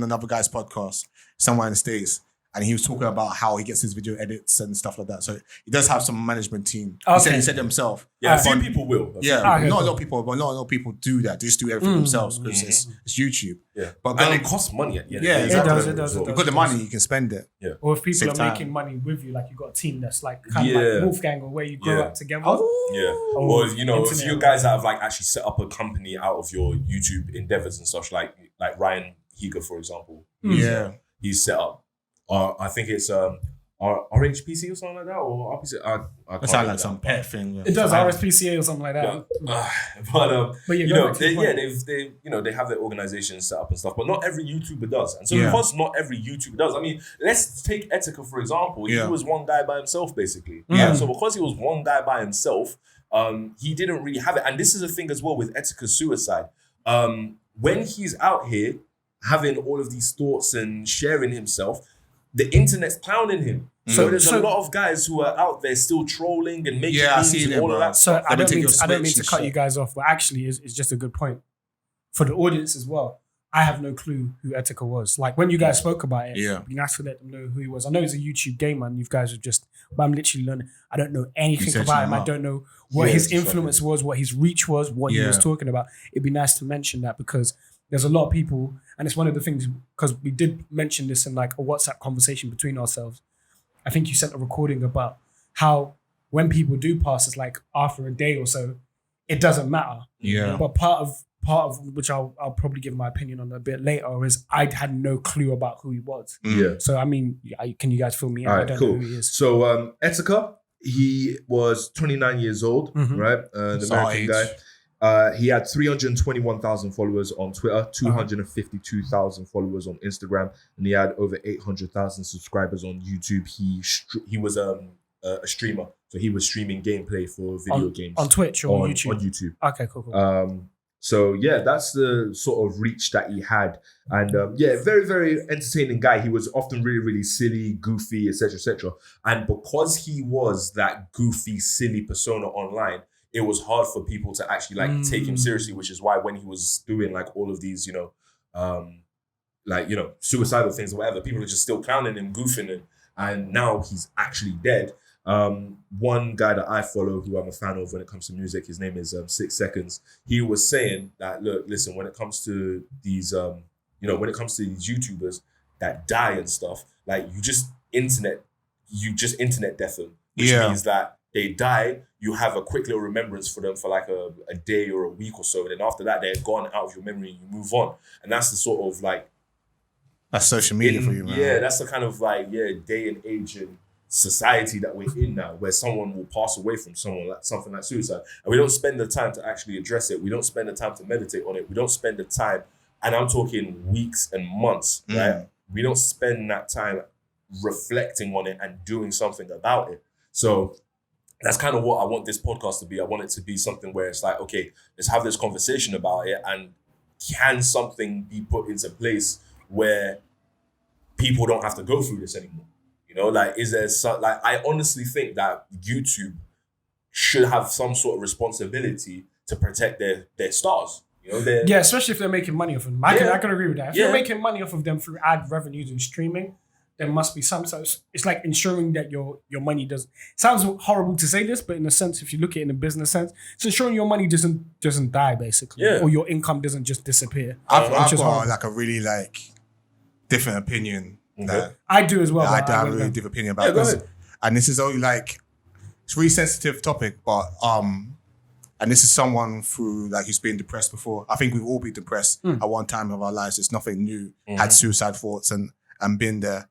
Speaker 3: another guy's podcast, somewhere in the States. And he was talking about how he gets his video edits and stuff like that. So he does have some management team.
Speaker 2: Okay.
Speaker 3: He said himself.
Speaker 1: Yeah, a few people will.
Speaker 3: Yeah,
Speaker 2: Okay,
Speaker 3: not
Speaker 2: cool.
Speaker 3: a lot of people, but not a lot of people do that. They just do everything themselves because it's YouTube.
Speaker 1: Yeah,
Speaker 3: But
Speaker 1: and it costs money at the end.
Speaker 3: Yeah,
Speaker 1: of the day.
Speaker 3: exactly.
Speaker 2: It does.
Speaker 3: You've got the money, you can spend it.
Speaker 2: Or if people
Speaker 3: Save
Speaker 2: are
Speaker 3: time.
Speaker 2: making money with you, like you got a team that's like kind of
Speaker 1: Yeah.
Speaker 2: like Wolfgang or where you grow
Speaker 1: Yeah.
Speaker 2: up together.
Speaker 1: Yeah,
Speaker 2: Oh,
Speaker 1: or if
Speaker 2: internet.
Speaker 1: you guys that have like actually set up a company out of your YouTube endeavors and such, like Ryan Higa, for example.
Speaker 3: Yeah.
Speaker 1: He's set up. I think it's RHPC or something like that, or RPC. I
Speaker 3: That
Speaker 1: can't
Speaker 3: sounds
Speaker 1: remember
Speaker 3: like some pet thing.
Speaker 2: It does RSPCA or something like that.
Speaker 1: But
Speaker 2: But yeah,
Speaker 1: you
Speaker 2: go
Speaker 1: know,
Speaker 2: back to your point.
Speaker 1: they have their organization set up and stuff, but not every YouTuber does. And so
Speaker 3: Yeah.
Speaker 1: because not every YouTuber does, I mean, let's take Etika for example.
Speaker 3: Yeah.
Speaker 1: He was one guy by himself, basically.
Speaker 2: Yeah.
Speaker 1: So because he was one guy by himself, he didn't really have it. And this is a thing as well with Etika's suicide. When he's out here having all of these thoughts and sharing himself, the internet's clowning him. So there's a lot of guys who are out there still trolling and making
Speaker 3: Yeah, I
Speaker 1: memes
Speaker 3: see
Speaker 1: and
Speaker 3: them,
Speaker 1: all
Speaker 3: bro.
Speaker 1: of that.
Speaker 2: So I don't
Speaker 3: take
Speaker 2: mean
Speaker 3: your
Speaker 2: to, I don't mean
Speaker 3: switch
Speaker 2: to
Speaker 3: and
Speaker 2: cut you
Speaker 3: shit.
Speaker 2: guys off, but actually it's just a good point for the audience as well. I have no clue who Etika was. Like when you guys spoke about it,
Speaker 3: Yeah.
Speaker 2: it'd be nice to let them know who he was. I know he's a YouTube gamer and you guys have just, but I'm literally learning. I don't know anything
Speaker 3: Researching
Speaker 2: about him.
Speaker 3: him
Speaker 2: I
Speaker 3: up.
Speaker 2: don't know what
Speaker 1: Yeah,
Speaker 2: his
Speaker 1: it's
Speaker 2: influence was, what his reach was, what he was
Speaker 3: Yeah.
Speaker 2: talking about. It'd be nice to mention that because there's a lot of people, and it's one of the things, because we did mention this in like a WhatsApp conversation between ourselves. I think you sent a recording about how when people do pass, it's like after a day or so, it doesn't matter.
Speaker 3: Yeah.
Speaker 2: But part of which I'll probably give my opinion on a bit later is I had no clue about who he was.
Speaker 1: Yeah.
Speaker 2: So I mean, can you guys fill me in?
Speaker 1: All
Speaker 2: I
Speaker 1: right,
Speaker 2: don't
Speaker 1: cool.
Speaker 2: know who he is.
Speaker 1: So Etika, he was 29 years old,
Speaker 2: Mhm.
Speaker 1: right? The
Speaker 3: It's our
Speaker 1: American
Speaker 3: age.
Speaker 1: guy. He had 321,000 followers on Twitter, 252,000 followers on Instagram, and he had over 800,000 subscribers on YouTube. He was a streamer, so he was streaming gameplay for video games
Speaker 2: On Twitch or
Speaker 1: on
Speaker 2: YouTube?
Speaker 1: YouTube.
Speaker 2: Okay, cool.
Speaker 1: So yeah, that's the sort of reach that he had, and very, very entertaining guy. He was often really, really silly, goofy, etc., etc. And because he was that goofy, silly persona online, it was hard for people to actually take him seriously. Which is why when he was doing like all of these, suicidal things or whatever, people are just still clowning him, goofing him, and now he's actually dead. One guy that I follow who I'm a fan of when it comes to music, his name is 6 Seconds. He was saying that, look, listen, when it comes to these, when it comes to these YouTubers that die and stuff, like you just internet death them, which
Speaker 3: Yeah.
Speaker 1: means that they die, you have a quick little remembrance for them for like a day or a week or so, and then after that, they're gone out of your memory and you move on. And that's the sort of like,
Speaker 3: That's social media for you, man.
Speaker 1: yeah, that's the kind of day and age and society that we're in now, where someone will pass away from something like suicide, and we don't spend the time to actually address it. We don't spend the time to meditate on it. We don't spend the time, and I'm talking weeks and months, right? We don't spend that time reflecting on it and doing something about it. So that's kind of what I want this podcast to be. I want it to be something where it's like, okay, let's have this conversation about it, and can something be put into place where people don't have to go through this anymore? You know, like, is there like, I honestly think that YouTube should have some sort of responsibility to protect their stars. You know,
Speaker 2: yeah, especially if they're making money off of them. I can agree with that. If you're making money off of them through ad revenues and streaming, there must be some sort. It's like ensuring that your money doesn't. It sounds horrible to say this, but in a sense, if you look at it in a business sense, it's ensuring your money doesn't die, basically, or your income doesn't just disappear.
Speaker 3: I've got like a really like different opinion. That
Speaker 2: I do as well.
Speaker 3: I have a really different opinion about this, and this is only like it's a really sensitive topic, but and this is someone who like who's been depressed before. I think we've all been depressed at one time of our lives. It's nothing new. Had suicide thoughts and been there.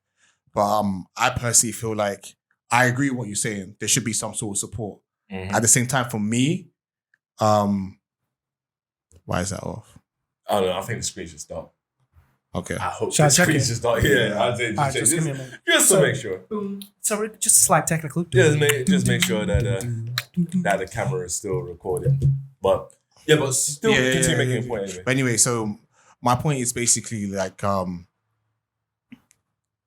Speaker 3: But I personally feel like I agree with what you're saying. There should be some sort of support. At the same time, for me, why is that off?
Speaker 1: I don't know. I think the screen should stop.
Speaker 3: Okay.
Speaker 1: I hope the screen should stop. Yeah, I'd say
Speaker 2: just give me a moment.
Speaker 1: Just to make sure.
Speaker 2: Sorry, just a slight technical.
Speaker 1: Just make sure that that the camera is still recording. But still continue making a point anyway.
Speaker 3: But anyway, so my point is basically like okay.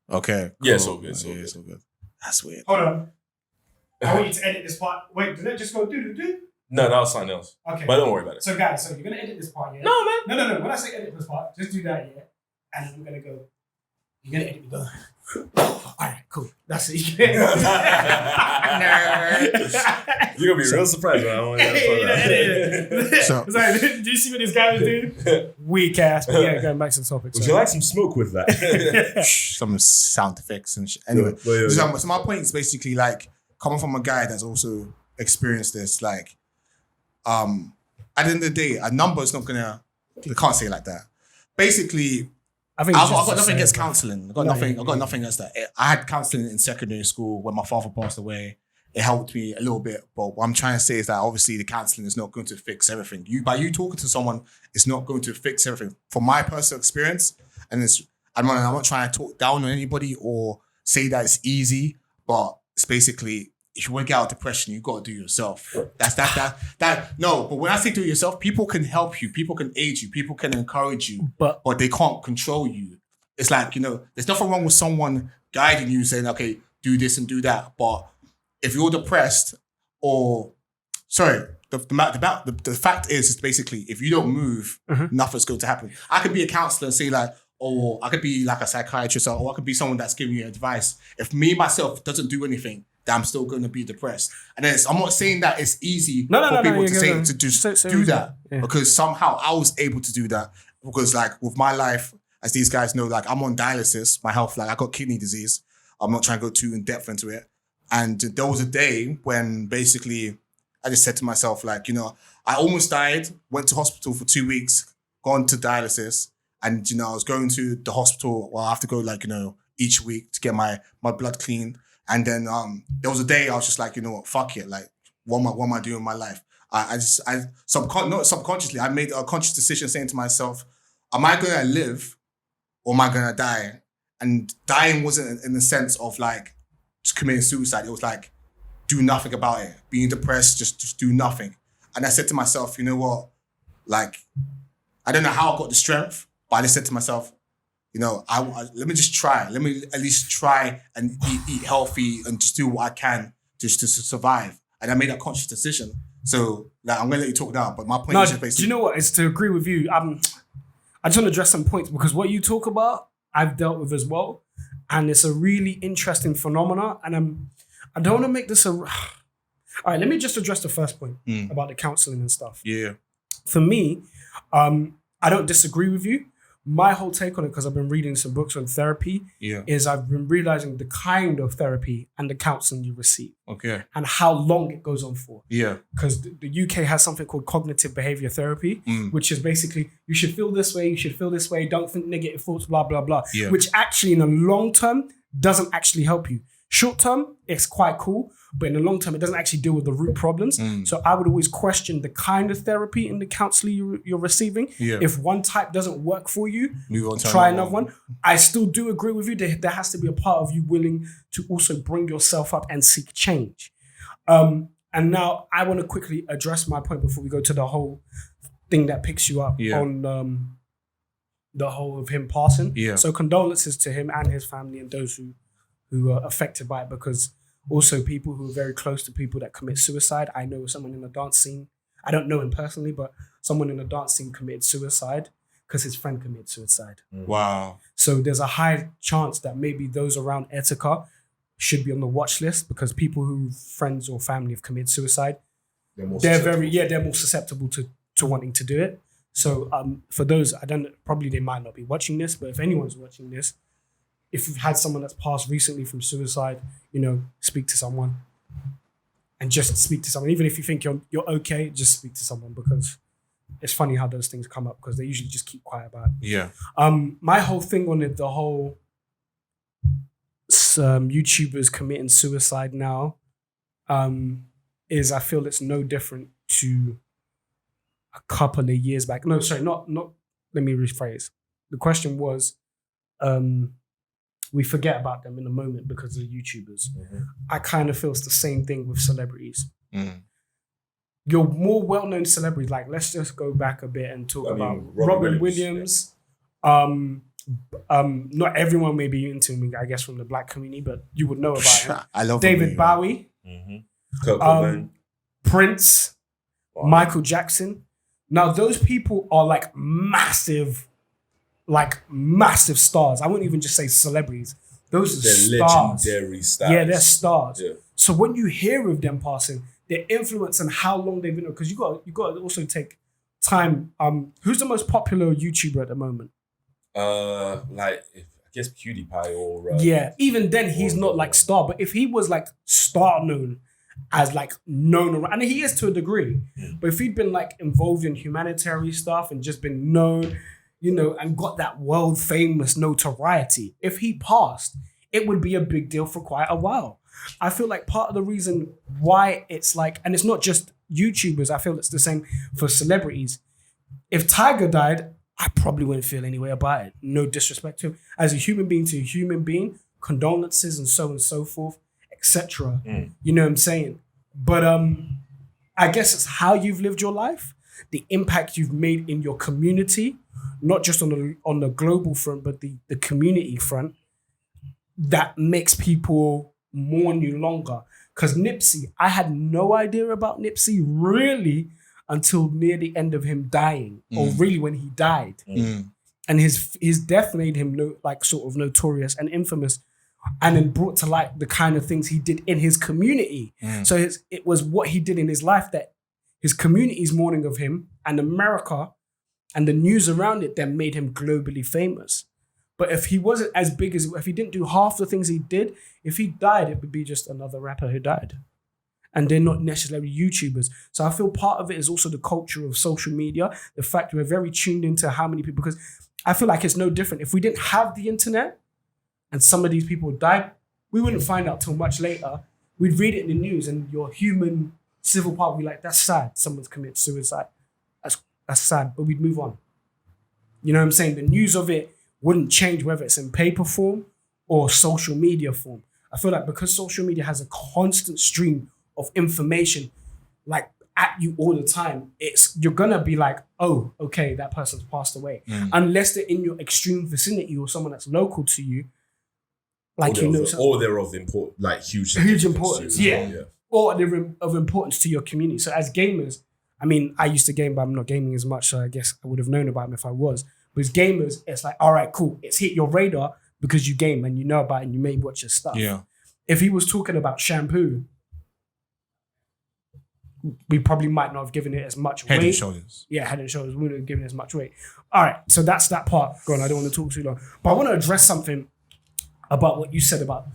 Speaker 3: Cool.
Speaker 1: Yeah, it's all good.
Speaker 3: It's all good. That's weird.
Speaker 2: Hold on. I want you to edit this part. Wait, did it just go do?
Speaker 1: No, that was something else.
Speaker 2: Okay.
Speaker 1: But don't worry about it.
Speaker 2: So guys, you're gonna edit this part, yeah?
Speaker 1: No, man.
Speaker 2: No. When I say edit this part, just do that, yeah? And then we're gonna go. You're gonna edit me go. Alright, cool. That's it.
Speaker 1: You're gonna be real surprised when I want to
Speaker 2: So, do you see what this guy was doing? Weak ass. But yeah, going back to the topic.
Speaker 1: Would you like some smoke with that?
Speaker 3: Some sound effects and shit. Anyway, so my point is basically like coming from a guy that's also experienced this. Like, at the end of the day, a number is not gonna. I can't say it like that. Basically, I've got nothing against counselling. I've got nothing against that. I had counselling in secondary school when my father passed away. It helped me a little bit, but what I'm trying to say is that obviously the counselling is not going to fix everything. By you talking to someone, it's not going to fix everything. From my personal experience, and I'm not trying to talk down on anybody or say that it's easy, but it's basically if you want to get out of depression, you got to do it yourself. No, but when I say do it yourself, people can help you, people can aid you, people can encourage you, but they can't control you. It's like, there's nothing wrong with someone guiding you, saying, okay, do this and do that. But if you're depressed the fact is basically, if you don't move, nothing's going to happen. I could be a counselor and say like, or I could be like a psychiatrist, or I could be someone that's giving you advice. If me, myself, doesn't do anything, then I'm still going to be depressed. And then I'm not saying that it's easy for people to do that. Yeah. Because somehow I was able to do that. Because like with my life, as these guys know, like I'm on dialysis, my health, like I got kidney disease. I'm not trying to go too in depth into it. And there was a day when basically I just said to myself, like, I almost died, went to hospital for 2 weeks, gone to dialysis. And, I was going to the hospital. Well, I have to go like, each week to get my blood cleaned. And then there was a day I was just like, you know what, fuck it. Like, what am I doing in my life? Not subconsciously, I made a conscious decision saying to myself, am I going to live or am I going to die? And dying wasn't in the sense of like just committing suicide. It was like, do nothing about it. Being depressed, just do nothing. And I said to myself, you know what? Like, I don't know how I got the strength, but I just said to myself, let me just try. Let me at least try and eat healthy and just do what I can just to survive. And I made that conscious decision. So like, I'm going to let you talk now, but my point is just basically...
Speaker 2: Do you know what? It's to agree with you. I just want to address some points because what you talk about, I've dealt with as well. And it's a really interesting phenomena. And I don't want to make this All right, let me just address the first point about the counselling and stuff.
Speaker 3: Yeah.
Speaker 2: For me, I don't disagree with you. My whole take on it, because I've been reading some books on therapy, is I've been realizing the kind of therapy and the counseling you receive.
Speaker 3: Okay.
Speaker 2: And how long it goes on for.
Speaker 3: Yeah.
Speaker 2: Because the UK has something called cognitive behavior therapy, which is basically, you should feel this way, don't think negative thoughts, blah, blah, blah.
Speaker 3: Yeah.
Speaker 2: Which actually in the long term doesn't actually help you. Short term, it's quite cool, but in the long term, it doesn't actually deal with the root problems. So I would always question the kind of therapy and the counseling you're receiving. Yeah. If one type doesn't work for you, try another one. I still do agree with you. There has to be a part of you willing to also bring yourself up and seek change. And now I want to quickly address my point before we go to the whole thing that picks you up on the whole of him passing.
Speaker 3: Yeah.
Speaker 2: So condolences to him and his family and those who who are affected by it, because also people who are very close to people that commit suicide. I know someone in the dance scene. I don't know him personally, but someone in the dance scene committed suicide because his friend committed suicide.
Speaker 3: Wow.
Speaker 2: So there's a high chance that maybe those around Etika should be on the watch list, because people who friends or family have committed suicide, they're more susceptible to wanting to do it. So for those, probably they might not be watching this, but if anyone's watching this, if you've had someone that's passed recently from suicide, speak to someone. And just speak to someone. Even if you think you're okay, just speak to someone, because it's funny how those things come up, because they usually just keep quiet about it.
Speaker 3: Yeah.
Speaker 2: My whole thing on it, the whole YouTubers committing suicide now, is I feel it's no different to a couple of years back. No, sorry, not. Let me rephrase. The question was, we forget about them in the moment because of YouTubers. I kind of feel it's the same thing with celebrities. Your more well-known celebrities, like let's just go back a bit and talk about Robin Williams. Not everyone may be into him, I guess, from the black community, but you would know about him.
Speaker 3: I love
Speaker 2: David Bowie,
Speaker 1: Kurt Cobain,
Speaker 2: Prince, Michael Jackson. Now those people are like massive stars. I wouldn't even just say celebrities. Those are
Speaker 1: they're
Speaker 2: stars.
Speaker 1: legendary stars.
Speaker 2: Yeah, they're stars.
Speaker 1: Yeah.
Speaker 2: So when you hear of them passing, their influence and how long they've been, because you got to also take time. Who's the most popular YouTuber at the moment?
Speaker 1: I guess PewDiePie or
Speaker 2: yeah. Even then, he's not like star. But if he was like star known, as like known around, and he is to a degree. But if he'd been like involved in humanitarian stuff and just been known, and got that world famous notoriety, if he passed, it would be a big deal for quite a while. I feel like part of the reason why it's like, and it's not just YouTubers, I feel it's the same for celebrities. If Tiger died, I probably wouldn't feel any way about it. No disrespect to him. As a human being to a human being, condolences and so forth, etc. You know what I'm saying? But I guess it's how you've lived your life, the impact you've made in your community, not just on the global front, but the community front, that makes people mourn you longer. Because Nipsey, I had no idea about Nipsey really until near the end of him dying, or really when he died. And his death made him sort of notorious and infamous, and then brought to light the kind of things he did in his community. So it was what he did in his life that his community's mourning of him, and America and the news around it then made him globally famous. But if he wasn't as big if he didn't do half the things he did, if he died, it would be just another rapper who died. And they're not necessarily YouTubers. So I feel part of it is also the culture of social media, the fact we're very tuned into how many people, because I feel like it's no different. If we didn't have the internet and some of these people died, we wouldn't find out till much later. We'd read it in the news and your human civil part would be like, that's sad, someone's committed suicide. That's sad, but we'd move on. You know what I'm saying? The news of it wouldn't change whether it's in paper form or social media form. I feel like because social media has a constant stream of information like at you all the time, you're gonna be like, oh, okay, that person's passed away. Unless they're in your extreme vicinity or someone that's local to you, like
Speaker 1: or they're of huge
Speaker 2: importance, yeah. Or they're of importance to your community. So as gamers, I mean, I used to game, but I'm not gaming as much, so I guess I would have known about them if I was. But as gamers, it's like, all right, cool, it's hit your radar because you game and you know about it and you may watch your stuff.
Speaker 3: Yeah.
Speaker 2: If he was talking about shampoo, we probably might not have given it as much weight.
Speaker 3: Head and Shoulders.
Speaker 2: Yeah, Head and Shoulders. We wouldn't have given it as much weight. All right, so that's that part. Go on, I don't want to talk too long. But I want to address something about what you said about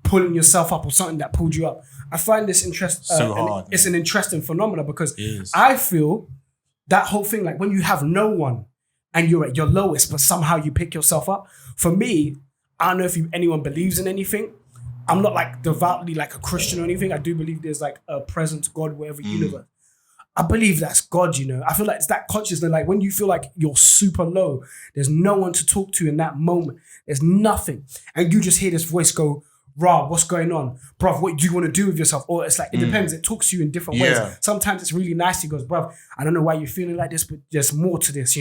Speaker 2: pulling yourself up or something that pulled you up. I find this interesting.
Speaker 3: Hard.
Speaker 2: It's an interesting phenomenon because I feel that whole thing, like when you have no one and you're at your lowest, but somehow you pick yourself up. For me, I don't know if anyone believes in anything. I'm not like devoutly like a Christian or anything. I do believe there's like a present God, whatever universe. I believe that's God, I feel like it's that consciousness. Like when you feel like you're super low, there's no one to talk to in that moment. There's nothing. And you just hear this voice go, Rob, what's going on? Bruv, what do you want to do with yourself? Or it's like, it depends. It talks to you in different ways. Sometimes it's really nice. He goes, bruv, I don't know why you're feeling like this, but there's more to this,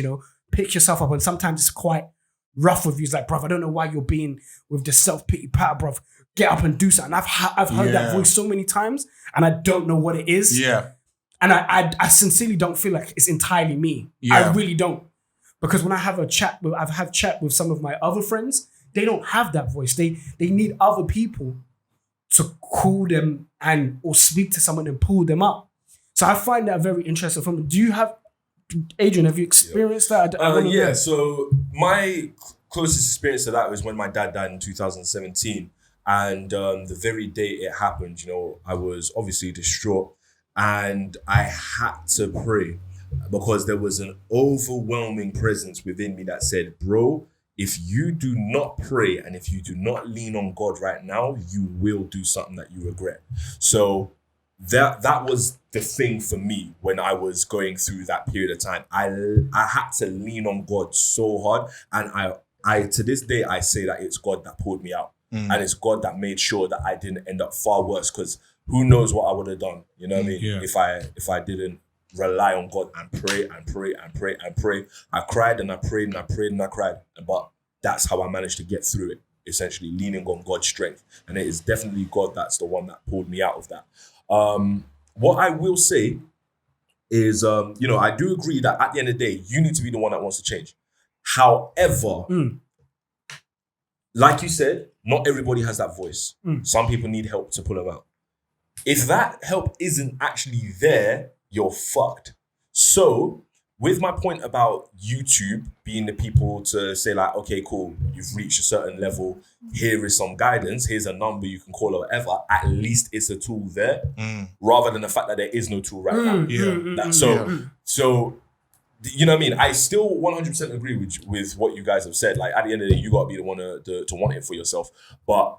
Speaker 2: Pick yourself up. And sometimes it's quite rough with you. It's like, bruv, I don't know why you're being with the self-pity patter, bruv. Get up and do something. I've heard that voice so many times and I don't know what it is.
Speaker 3: Yeah.
Speaker 2: And I sincerely don't feel like it's entirely me.
Speaker 3: Yeah.
Speaker 2: I really don't. Because when I have I've had chat with some of my other friends, they don't have that voice. They need other people to call them or speak to someone and pull them up. So I find that very interesting. Do you have, Adrian, have you experienced that?
Speaker 1: Yeah, so my closest experience to that was when my dad died in 2017. And the very day it happened, I was obviously distraught and I had to pray because there was an overwhelming presence within me that said, bro, if you do not pray and if you do not lean on God right now, you will do something that you regret. So that was the thing for me when I was going through that period of time. I had to lean on God so hard, and I to this day I say that it's God that pulled me out, and it's God that made sure that I didn't end up far worse. Because who knows what I would have done? You know what I mean?
Speaker 3: Yeah.
Speaker 1: If I didn't rely on God and pray and pray and pray and pray. I cried and I prayed and I prayed and I cried, but that's how I managed to get through it. Essentially, leaning on God's strength, and it is definitely God that's the one that pulled me out of that. What I will say is, I do agree that at the end of the day, you need to be the one that wants to change. However, like you said, not everybody has that voice. Some people need help to pull them out. If that help isn't actually there, you're fucked. So, with my point about YouTube being the people to say like, okay, cool, you've reached a certain level, here is some guidance, here's a number you can call or whatever, at least it's a tool there, rather than the fact that there is no tool right now. So, you know what I mean? I still 100% agree with what you guys have said. Like, at the end of the day, you got to be the one to want it for yourself. But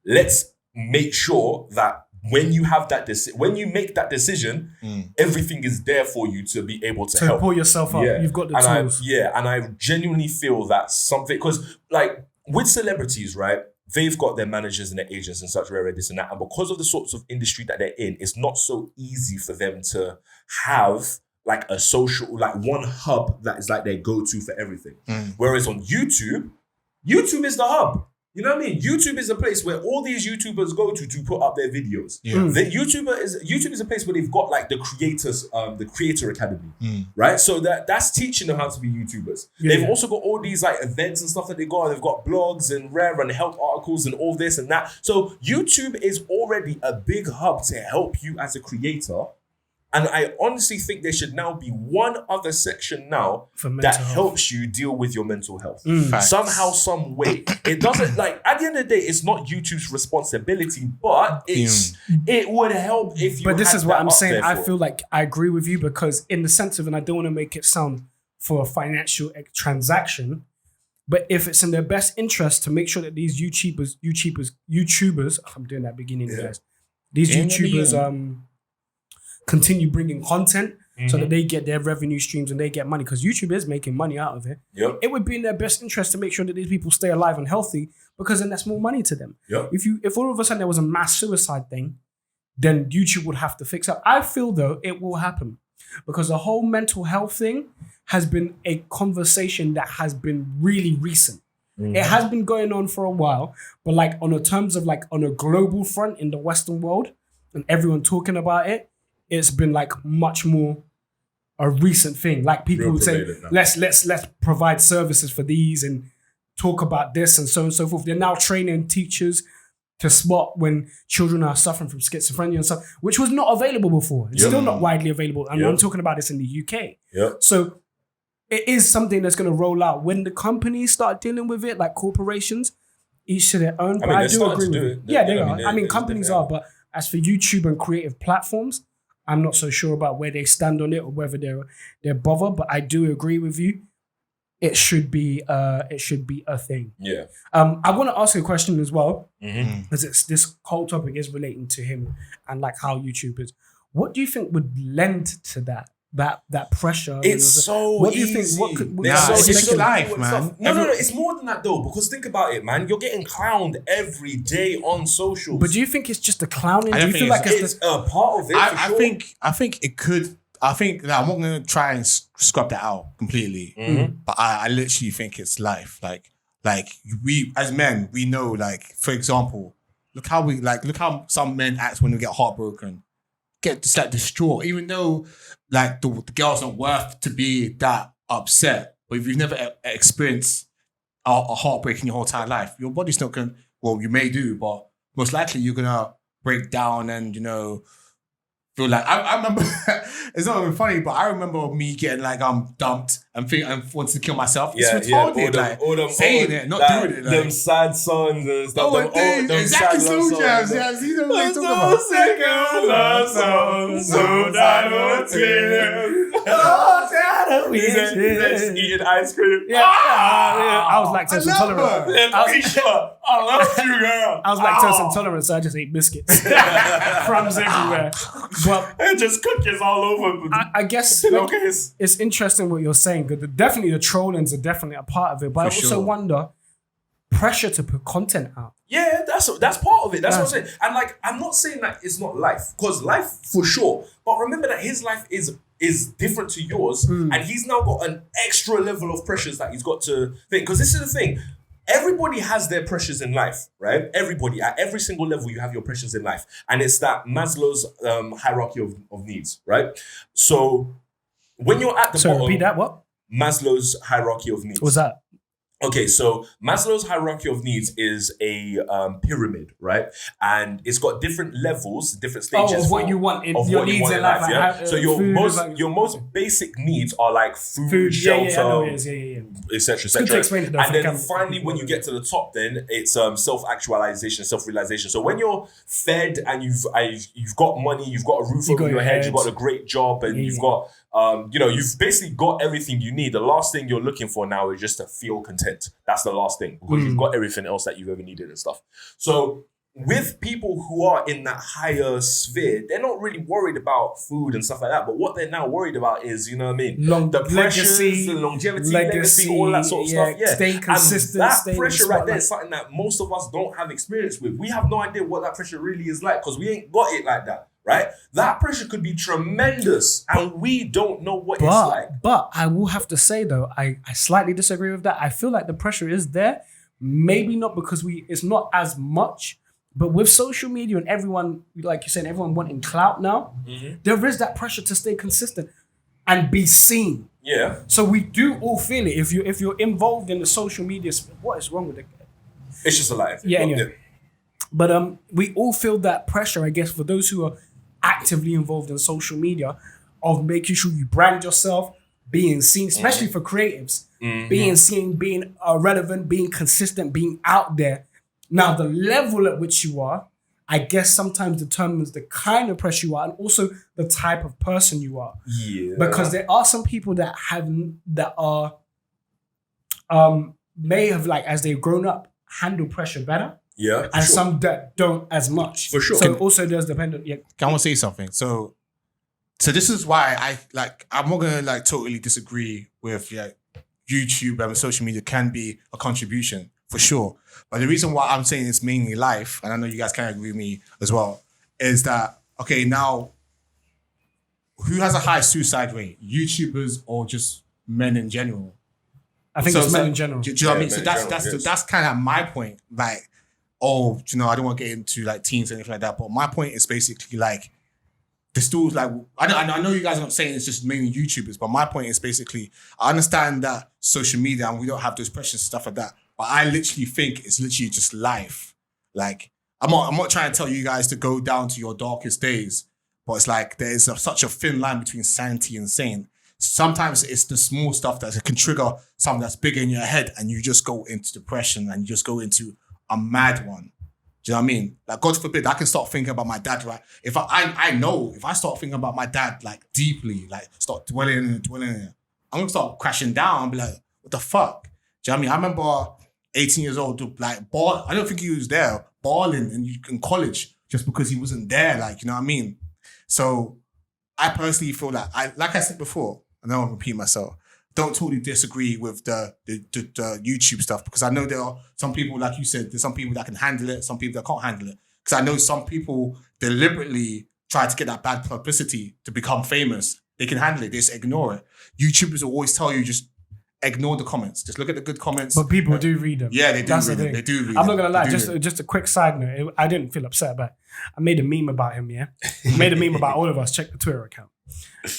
Speaker 1: let's make sure that when you have that when you make that decision, everything is there for you to be able to help
Speaker 2: pull yourself up. You've got the tools.
Speaker 1: And I genuinely feel that something, because like with celebrities, right? They've got their managers and their agents and such, this and that, and because of the sorts of industry that they're in, it's not so easy for them to have like a social, like one hub that is like their go-to for everything. Whereas on YouTube is the hub. You know what I mean? YouTube is a place where all these YouTubers go to put up their videos. The YouTube is a place where they've got like the creators, the Creator Academy, right? So that's teaching them how to be YouTubers. They've also got all these like events and stuff that they go on. They've got blogs and rare and help articles and all this and that. So YouTube is already a big hub to help you as a creator. And I honestly think there should now be one other section now that helps you deal with your mental health. Somehow, some way. It doesn't, like, at the end of the day, it's not YouTube's responsibility, but it would help if you
Speaker 2: But this
Speaker 1: had
Speaker 2: is what
Speaker 1: that
Speaker 2: I'm
Speaker 1: up
Speaker 2: saying.
Speaker 1: there
Speaker 2: I
Speaker 1: for
Speaker 2: feel like I agree with you because in the sense of, and I don't want to make it sound for a financial transaction, but if it's in their best interest to make sure that these YouTubers, I'm doing that beginning, guys. These YouTubers, continue bringing content so that they get their revenue streams and they get money, because YouTube is making money out of it. It would be in their best interest to make sure that these people stay alive and healthy, because then that's more money to them. If all of a sudden there was a mass suicide thing, then YouTube would have to fix up. I feel though it will happen because the whole mental health thing has been a conversation that has been really recent. It has been going on for a while, but like on a terms of like on a global front in the Western world and everyone talking about it, it's been like much more a recent thing. Like people would say, let's provide services for these and talk about this and so forth. They're now training teachers to spot when children are suffering from schizophrenia and stuff, which was not available before. It's still not widely available. And I'm talking about this in the UK. So it is something that's going to roll out when the companies start dealing with it, like corporations, each to their own. But I do agree with it. Yeah, they are. I mean, companies are, but as for YouTube and creative platforms, I'm not so sure about where they stand on it or whether they're bothered, but I do agree with you. It should be a thing. I want to ask you a question as well, because this whole topic is relating to him and like how YouTube is. What do you think would lend to that pressure?
Speaker 1: It's so
Speaker 2: what do you
Speaker 1: easy.
Speaker 2: think? What could
Speaker 3: it's life, man.
Speaker 1: No, it's more than that though, because think about it, man. You're getting clowned every day on socials.
Speaker 2: But do you think it's just a clowning?
Speaker 3: I
Speaker 2: Do you feel like
Speaker 1: it's a part of it?
Speaker 3: I think it could. I think I'm not gonna try and scrub that out completely, but I literally think it's life. Like we as men, we know. Like for example, look how some men act when they get heartbroken, get just like distraught, even though like the girl's not worth to be that upset. But if you've never experienced a heartbreak in your whole entire life, your body's not gonna. Well, you may do, but most likely you're gonna break down and feel like I remember it's not even funny, but I remember me getting like dumped and wanting to kill myself. It's retarded, all them, saying it, not doing it. Like,
Speaker 1: them sad songs and stuff.
Speaker 3: Exactly, slow jams. Yeah, see them what you're talking about.
Speaker 1: Love songs, so he's eating ice cream.
Speaker 2: Yeah. I was lactose intolerant.
Speaker 1: I love you, girl.
Speaker 2: I was lactose intolerant, so I just ate biscuits. Crumbs everywhere. But
Speaker 1: and just cookies all over.
Speaker 2: I guess it's interesting what you're saying. Definitely the trollings are definitely a part of it. But I also wonder, pressure to put content out.
Speaker 1: Yeah, that's part of it. That's what I'm saying. And like, I'm not saying that it's not life, because life for sure. But remember that his life is different to yours, and he's now got an extra level of pressures that he's got to think. Because this is the thing. Everybody has their pressures in life, right? Everybody, at every single level, you have your pressures in life. And it's that Maslow's hierarchy of needs, right? So when you're at the bottom...
Speaker 2: repeat that, what?
Speaker 1: Maslow's hierarchy of needs.
Speaker 2: What's that?
Speaker 1: Okay, so Maslow's hierarchy of needs is a pyramid, right? And it's got different levels, different stages
Speaker 2: of what you want in your needs in life.
Speaker 1: Yeah? So your most basic needs are like food, shelter, etc., etc. And then finally, when you get to the top, then it's self-actualization, self-realization. So when you're fed and you've got money, you've got a roof over your head, you've got a great job, and you've got you've basically got everything you need. The last thing you're looking for now is just to feel content. That's the last thing, because you've got everything else that you've ever needed and stuff. So with people who are in that higher sphere, they're not really worried about food and stuff like that. But what they're now worried about is, the pressures, the longevity, legacy, all that sort of stuff. Yeah,
Speaker 2: stay consistent.
Speaker 1: And that pressure right there is something that most of us don't have experience with. We have no idea what that pressure really is like, because we ain't got it like that. Right? That pressure could be tremendous, and we don't know what it's like.
Speaker 2: But I will have to say, though, I slightly disagree with that. I feel like the pressure is there. Maybe not because it's not as much, but with social media and everyone, like you said, everyone wanting clout now, there is that pressure to stay consistent and be seen.
Speaker 1: Yeah.
Speaker 2: So we do all feel it. If you're involved in the social media, what is wrong with it?
Speaker 1: It's just a life.
Speaker 2: Yeah, anyway. But we all feel that pressure, I guess, for those who are actively involved in social media, of making sure you brand yourself, being seen, especially for creatives, being seen, being relevant, being consistent, being out there. Now, the level at which you are, I guess sometimes determines the kind of pressure you are, and also the type of person you are.
Speaker 1: Yeah.
Speaker 2: Because there are some people that may have, like, as they've grown up, handled pressure better.
Speaker 1: Yeah,
Speaker 2: and some that don't as much.
Speaker 1: For sure.
Speaker 2: So it also does depend on. Yeah.
Speaker 3: I want to say something. So this is why I'm not gonna totally disagree with YouTube and social media can be a contribution for sure. But the reason why I'm saying it's mainly life, and I know you guys can agree with me as well, is that okay now, who has a high suicide rate? YouTubers or just men in general?
Speaker 2: I think it's men in general.
Speaker 3: Do you know what I mean? So that's kind of my point. Like, I don't want to get into teens or anything like that, but my point is basically there's still I know you guys are not saying it's just mainly YouTubers, but my point is basically I understand that social media and we don't have those pressures and stuff like that, but I literally think it's literally just life. Like I'm not trying to tell you guys to go down to your darkest days, but it's there's such a thin line between sanity and sane. Sometimes it's the small stuff that can trigger something that's bigger in your head, and you just go into depression and you just go into a mad one. Do you know what I mean? God forbid, I can start thinking about my dad, right? If I know, if I start thinking about my dad deeply, start dwelling in it, I'm gonna start crashing down and be like, what the fuck? Do you know what I mean? I remember 18 years old, I don't think he was there, balling in college just because he wasn't there, you know what I mean? So I personally feel like I said before, and I don't want to repeat myself, don't totally disagree with the YouTube stuff, because I know there are some people, like you said, there's some people that can handle it, some people that can't handle it. Because I know some people deliberately try to get that bad publicity to become famous They can handle it. They just ignore it. YouTubers will always tell you just ignore the comments. Just look at the good comments.
Speaker 2: But people do read them.
Speaker 3: Yeah, they do
Speaker 2: That's
Speaker 3: read
Speaker 2: the
Speaker 3: them.
Speaker 2: thing.
Speaker 3: They do read
Speaker 2: I'm
Speaker 3: them.
Speaker 2: not gonna lie.
Speaker 3: They do read
Speaker 2: Just a quick side note. I didn't feel upset about it. I made a meme about him. Yeah, I made a meme about all of us. Check the Twitter account.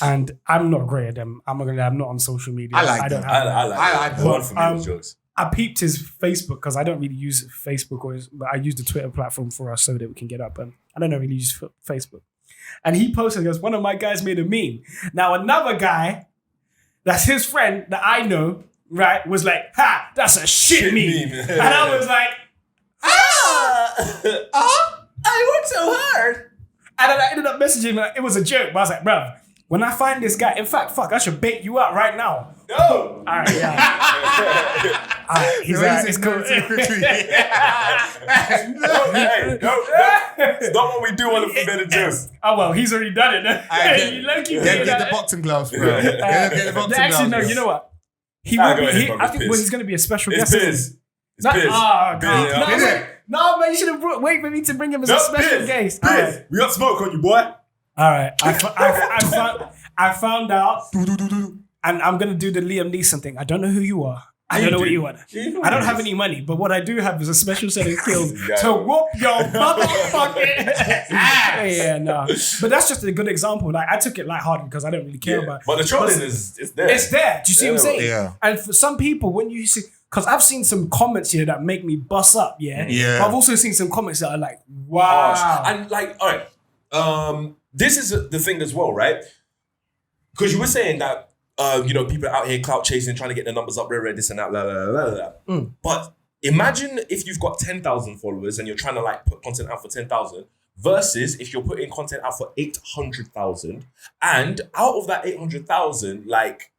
Speaker 2: And I'm not great at them. I'm not gonna lie. I'm not on social media.
Speaker 3: I like
Speaker 2: don't
Speaker 3: them.
Speaker 2: have
Speaker 1: I like
Speaker 3: them.
Speaker 1: one for me with jokes.
Speaker 2: I peeped his Facebook because I don't really use Facebook but I use the Twitter platform for us so that we can get up. And I don't really use Facebook. And he posted, goes, one of my guys made a meme. Now another guy, that's his friend that I know, right, was like, ha, that's a shit meme. And I was like, I worked so hard. And then I ended up messaging him. It was a joke, but I was like, bruv, when I find this guy, in fact, fuck, I should bait you out right now.
Speaker 1: No.
Speaker 2: All right, yeah. All right, he's like, it's cool.
Speaker 1: It's not what we do on the forbidden jokes.
Speaker 2: Oh, well, he's already done it.
Speaker 3: Get the boxing gloves, bro. Get the boxing
Speaker 2: Actually,
Speaker 3: gloves.
Speaker 2: no, you know what? He
Speaker 1: Nah,
Speaker 2: will
Speaker 1: go
Speaker 2: be.
Speaker 1: ahead, bro,
Speaker 2: I
Speaker 1: it's
Speaker 2: think
Speaker 1: piss.
Speaker 2: he's going to be a special
Speaker 1: It's
Speaker 2: guest.
Speaker 1: Biz. It's Biz.
Speaker 2: God. No, man, you should have wait for me to bring him as a special guest. All
Speaker 1: Biz.
Speaker 2: right.
Speaker 1: We got smoke on you, boy.
Speaker 2: All right. I found out, and I'm going to do the Liam Neeson thing. I don't know who you are. I don't know what you want. I don't have any money, but what I do have is a special set of skills to whoop your motherfucking ass. Yeah, no. But that's just a good example. Like, I took it lighthearted because I don't really care about it.
Speaker 1: But the trolling is there.
Speaker 2: It's there. Do you see what I'm saying?
Speaker 3: Yeah.
Speaker 2: And for some people, when you see, because I've seen some comments here that make me bust up, yeah?
Speaker 3: Yeah.
Speaker 2: But I've also seen some comments that are like, wow.
Speaker 1: And like, all right, this is the thing as well, right? Because you were saying that, people out here clout chasing, trying to get the numbers up, this and that, blah, blah, blah, blah, blah. But imagine if you've got 10,000 followers and you're trying to like put content out for 10,000 versus if you're putting content out for 800,000 and out of that 800,000, like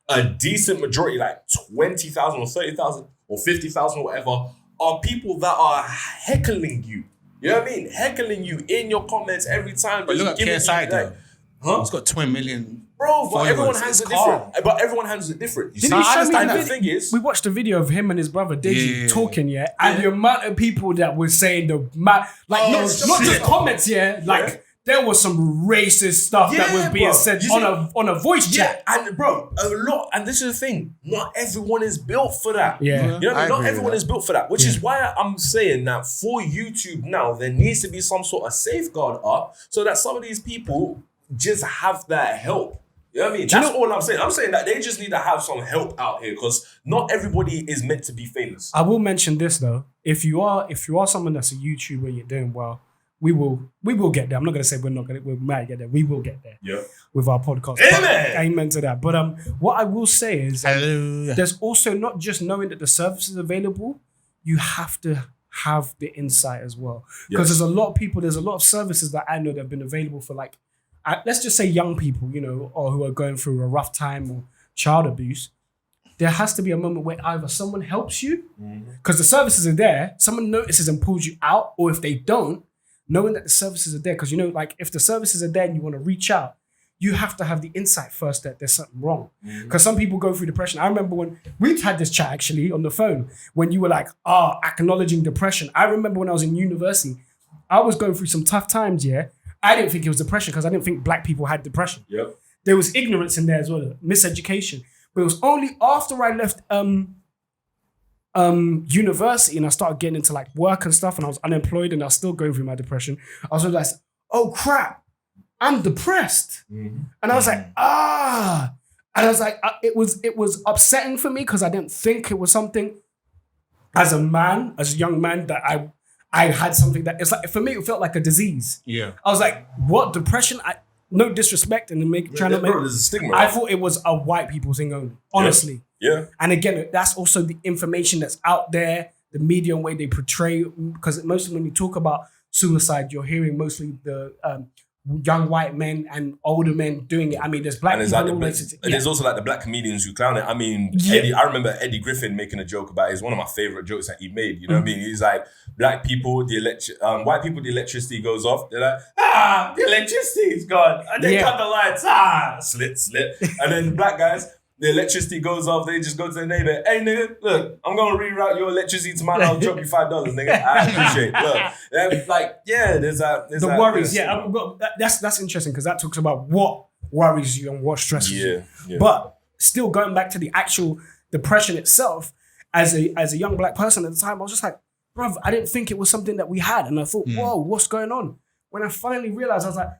Speaker 1: a decent majority, like 20,000 or 30,000 or 50,000 or whatever, are people that are heckling you. You know what I mean? Heckling you in your comments every time.
Speaker 3: But look at KSI though.
Speaker 1: Huh?
Speaker 3: He's got 20 million.
Speaker 1: Bro, but
Speaker 3: followers.
Speaker 1: everyone handles it different. But everyone handles it different. You see,
Speaker 2: Didn't he
Speaker 1: I
Speaker 2: show me
Speaker 1: understand
Speaker 2: the
Speaker 1: that thing is.
Speaker 2: We watched a video of him and his brother Deji
Speaker 3: Yeah.
Speaker 2: talking, and the amount of people that were saying not just comments, like there was some racist stuff that was being said on a voice chat.
Speaker 1: And bro, a lot, and this is the thing, not everyone is built for that.
Speaker 2: Yeah.
Speaker 1: You know,
Speaker 3: I
Speaker 1: not
Speaker 3: agree
Speaker 1: everyone
Speaker 3: with
Speaker 1: is built for that, which is why I'm saying that for YouTube now, there needs to be some sort of safeguard up so that some of these people just have that help. You know what I mean? That's all I'm saying. I'm saying that they just need to have some help out here because not everybody is meant to be famous.
Speaker 2: I will mention this though. If you are someone that's a YouTuber, you're doing well, we will get there. I'm not gonna say we might get there. We will get there.
Speaker 1: Yeah.
Speaker 2: With our podcast.
Speaker 1: Amen.
Speaker 2: Amen to that. But what I will say is
Speaker 3: Hallelujah.
Speaker 2: there's also not just knowing that the service is available, you have to have the insight as well. Because there's a lot of services that I know that have been available for like, let's just say young people, or who are going through a rough time or child abuse. There has to be a moment where either someone helps you, because the services are there, someone notices and pulls you out, or if they don't, knowing that the services are there, because like if the services are there and you want to reach out, you have to have the insight first that there's something wrong. Because some people go through depression. I remember when we had this chat actually on the phone, when you were like, acknowledging depression. I remember when I was in university, I was going through some tough times, I didn't think it was depression because I didn't think black people had depression.
Speaker 1: Yep.
Speaker 2: There was ignorance in there as well, miseducation. But it was only after I left university and I started getting into like work and stuff and I was unemployed and I was still going through my depression. I was like, oh crap, I'm depressed. And I was like, And I was like, it was upsetting for me because I didn't think it was something as a young man that I had something that it's like, for me, it felt like a disease.
Speaker 3: Yeah.
Speaker 2: I was like, what, depression? No disrespect and
Speaker 1: there's a stigma.
Speaker 2: I thought it was a white people thing only, honestly.
Speaker 1: Yeah.
Speaker 2: And again, that's also the information that's out there, the media and way they portray, because mostly when you talk about suicide, you're hearing mostly the young white men and older men doing it. I mean, there's black
Speaker 1: And
Speaker 2: people.
Speaker 1: there's also like the black comedians who clown it. I mean, I remember Eddie Griffin making a joke about it. It's one of my favorite jokes that he made. You know what I mean? He's like, black people, white people, the electricity goes off. They're like, the electricity's gone. And they cut the lights. Slit. And then black guys, the electricity goes off. They just go to their neighbor. Hey, nigga, look, I'm going to reroute your electricity to mine. I'll drop you $5, nigga. I appreciate it. Look, there's that.
Speaker 2: The worries. Yeah, that's interesting because that talks about what worries you and what stresses you.
Speaker 1: Yeah.
Speaker 2: But still going back to the actual depression itself, as a young black person at the time, I was just like, bruv, I didn't think it was something that we had. And I thought, whoa, what's going on? When I finally realized, I was like,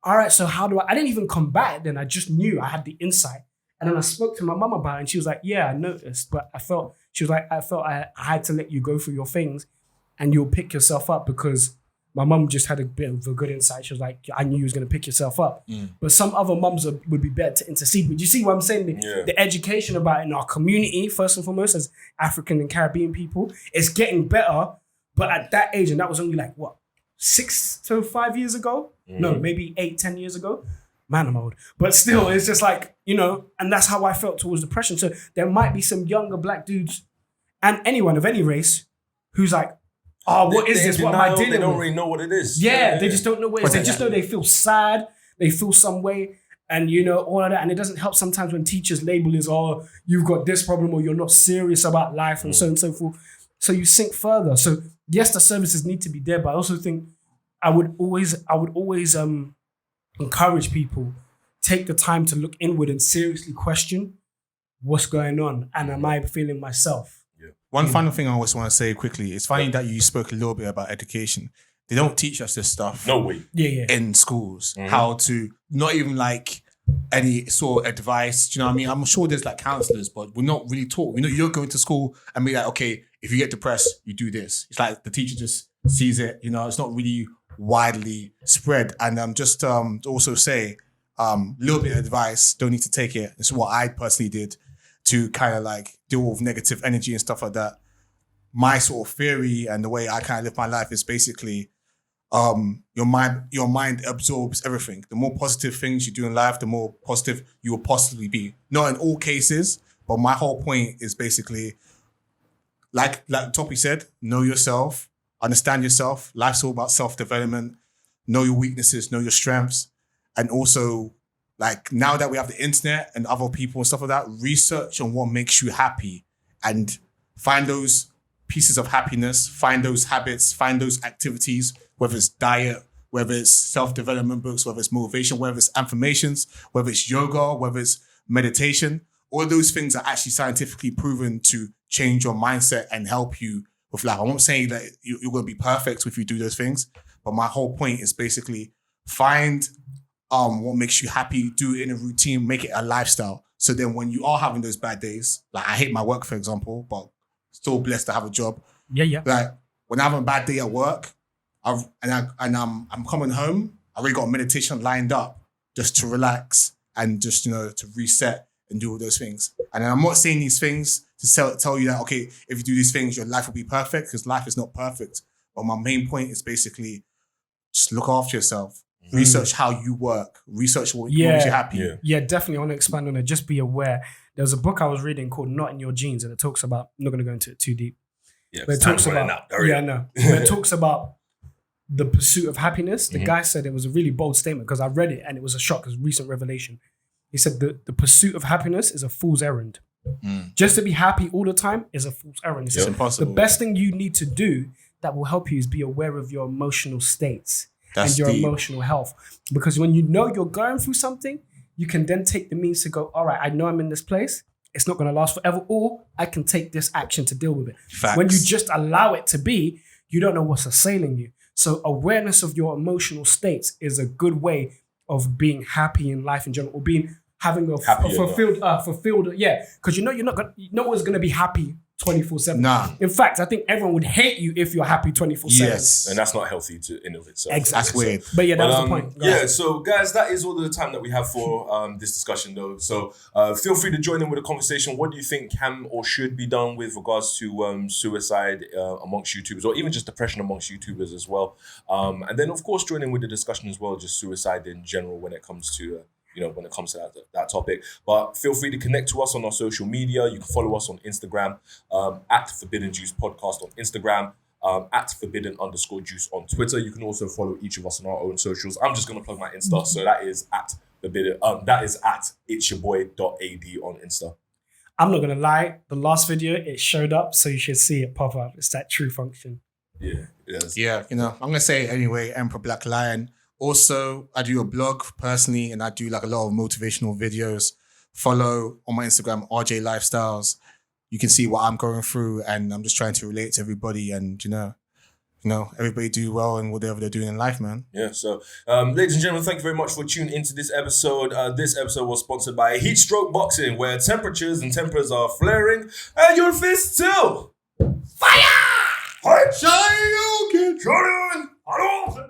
Speaker 2: all right, so how do I didn't even combat it then. I just knew I had the insight. And then I spoke to my mum about it and she was like, yeah, I noticed. But I felt I had to let you go through your things and you'll pick yourself up, because my mum just had a bit of a good insight. She was like, I knew you was going to pick yourself up. But some other mums would be better to intercede. But you see what I'm saying? The education about it in our community, first and foremost, as African and Caribbean people, is getting better. But at that age, and that was only like, what, 6 to 5 years ago? No, maybe 8-10 years ago. Man, I'm old. But still, it's just like, and that's how I felt towards depression. So there might be some younger black dudes and anyone of any race who's like, oh, what is this? What am I dealing with?
Speaker 1: They don't really know what it is.
Speaker 2: Yeah, they just don't know what it is. They just know they feel sad. They feel some way. And, all of that. And it doesn't help sometimes when teachers label is, oh, you've got this problem or you're not serious about life and so on and so forth. So you sink further. So yes, the services need to be there. But I also think I would always encourage people, take the time to look inward and seriously question what's going on and am I feeling myself?
Speaker 3: One final thing I always want to say quickly, it's funny that you spoke a little bit about education. They don't teach us this stuff in schools, how to, not even like any sort of advice. Do you know what I mean? I'm sure there's like counselors, but we're not really taught. You don't go to school and be like, okay, if you get depressed, you do this. It's like the teacher just sees it, it's not really widely spread. And just also say, little bit of advice, don't need to take it. It's what I personally did to kind of like deal with negative energy and stuff like that. My sort of theory and the way I kind of live my life is basically your mind absorbs everything. The more positive things you do in life, the more positive you will possibly be. Not in all cases, but my whole point is basically, like Toppy said, know yourself, understand yourself. Life's all about self-development. Know your weaknesses, know your strengths. And also, like, now that we have the internet and other people and stuff like that, research on what makes you happy and find those pieces of happiness, find those habits, find those activities, whether it's diet, whether it's self-development books, whether it's motivation, whether it's affirmations, whether it's yoga, whether it's meditation. All those things are actually scientifically proven to change your mindset and help you with life. I'm not saying that you're going to be perfect if you do those things, but my whole point is basically find what makes you happy, do it in a routine, make it a lifestyle. So then when you are having those bad days, like I hate my work, for example, but still blessed to have a job.
Speaker 2: Yeah.
Speaker 3: Like when I have a bad day at work, I'm coming home, I already got a meditation lined up just to relax and just, to reset and do all those things. And I'm not saying these things to tell you that, okay, if you do these things, your life will be perfect, because life is not perfect. But my main point is basically just look after yourself. Research how you work. Research what makes you happy.
Speaker 2: Yeah, definitely. I want to expand on it. Just be aware. There was a book I was reading called Not in Your Genes, and it talks about, I'm not going to go into it too deep.
Speaker 1: Yeah,
Speaker 2: but it talks about, I know. But it talks about the pursuit of happiness. The guy said it was a really bold statement, because I read it and it was a shock, because recent revelation. He said the pursuit of happiness is a fool's errand. Just to be happy all the time is a fool's errand. It's impossible. The best thing you need to do that will help you is be aware of your emotional states. That's and your emotional health. Because when you know you're going through something, you can then take the means to go, all right, I know I'm in this place. It's not going to last forever, or I can take this action to deal with it.
Speaker 3: Facts.
Speaker 2: When you just allow it to be, you don't know what's assailing you. So awareness of your emotional states is a good way of being happy in life in general, or having a fulfilled, because no one's going to be happy 24/7.
Speaker 3: Nah.
Speaker 2: In fact, I think everyone would hate you if you're happy 24/7.
Speaker 3: Yes.
Speaker 1: And that's not healthy in of itself.
Speaker 2: Exactly.
Speaker 3: That's weird.
Speaker 2: But yeah, that was the point.
Speaker 1: Yeah, so guys, that is all the time that we have for this discussion though. So feel free to join in with a conversation. What do you think can or should be done with regards to suicide amongst YouTubers, or even just depression amongst YouTubers as well? And then of course join in with the discussion as well, just suicide in general when it comes to that topic. But feel free to connect to us on our social media. You can follow us on Instagram, at Forbidden Juice Podcast on Instagram, at Forbidden_Juice on Twitter. You can also follow each of us on our own socials. I'm just going to plug my Insta. So that is at Forbidden, that is at itsyourboy.ad on Insta.
Speaker 2: I'm not going to lie. The last video, it showed up. So you should see it pop up. It's that Truefunktion.
Speaker 1: Yeah. Yes.
Speaker 3: Yeah. I'm going to say it anyway. Emperor Black Lion. Also, I do a blog personally, and I do like a lot of motivational videos. Follow on my Instagram, RJ Lifestyles. You can see what I'm going through, and I'm just trying to relate to everybody, and everybody do well in whatever they're doing in life, man.
Speaker 1: Yeah, so ladies and gentlemen, thank you very much for tuning into this episode. This episode was sponsored by Heat Stroke Boxing, where temperatures and tempers are flaring, and your fists too. Fire! Hi! Shoryuken! Shoryuken! Hello!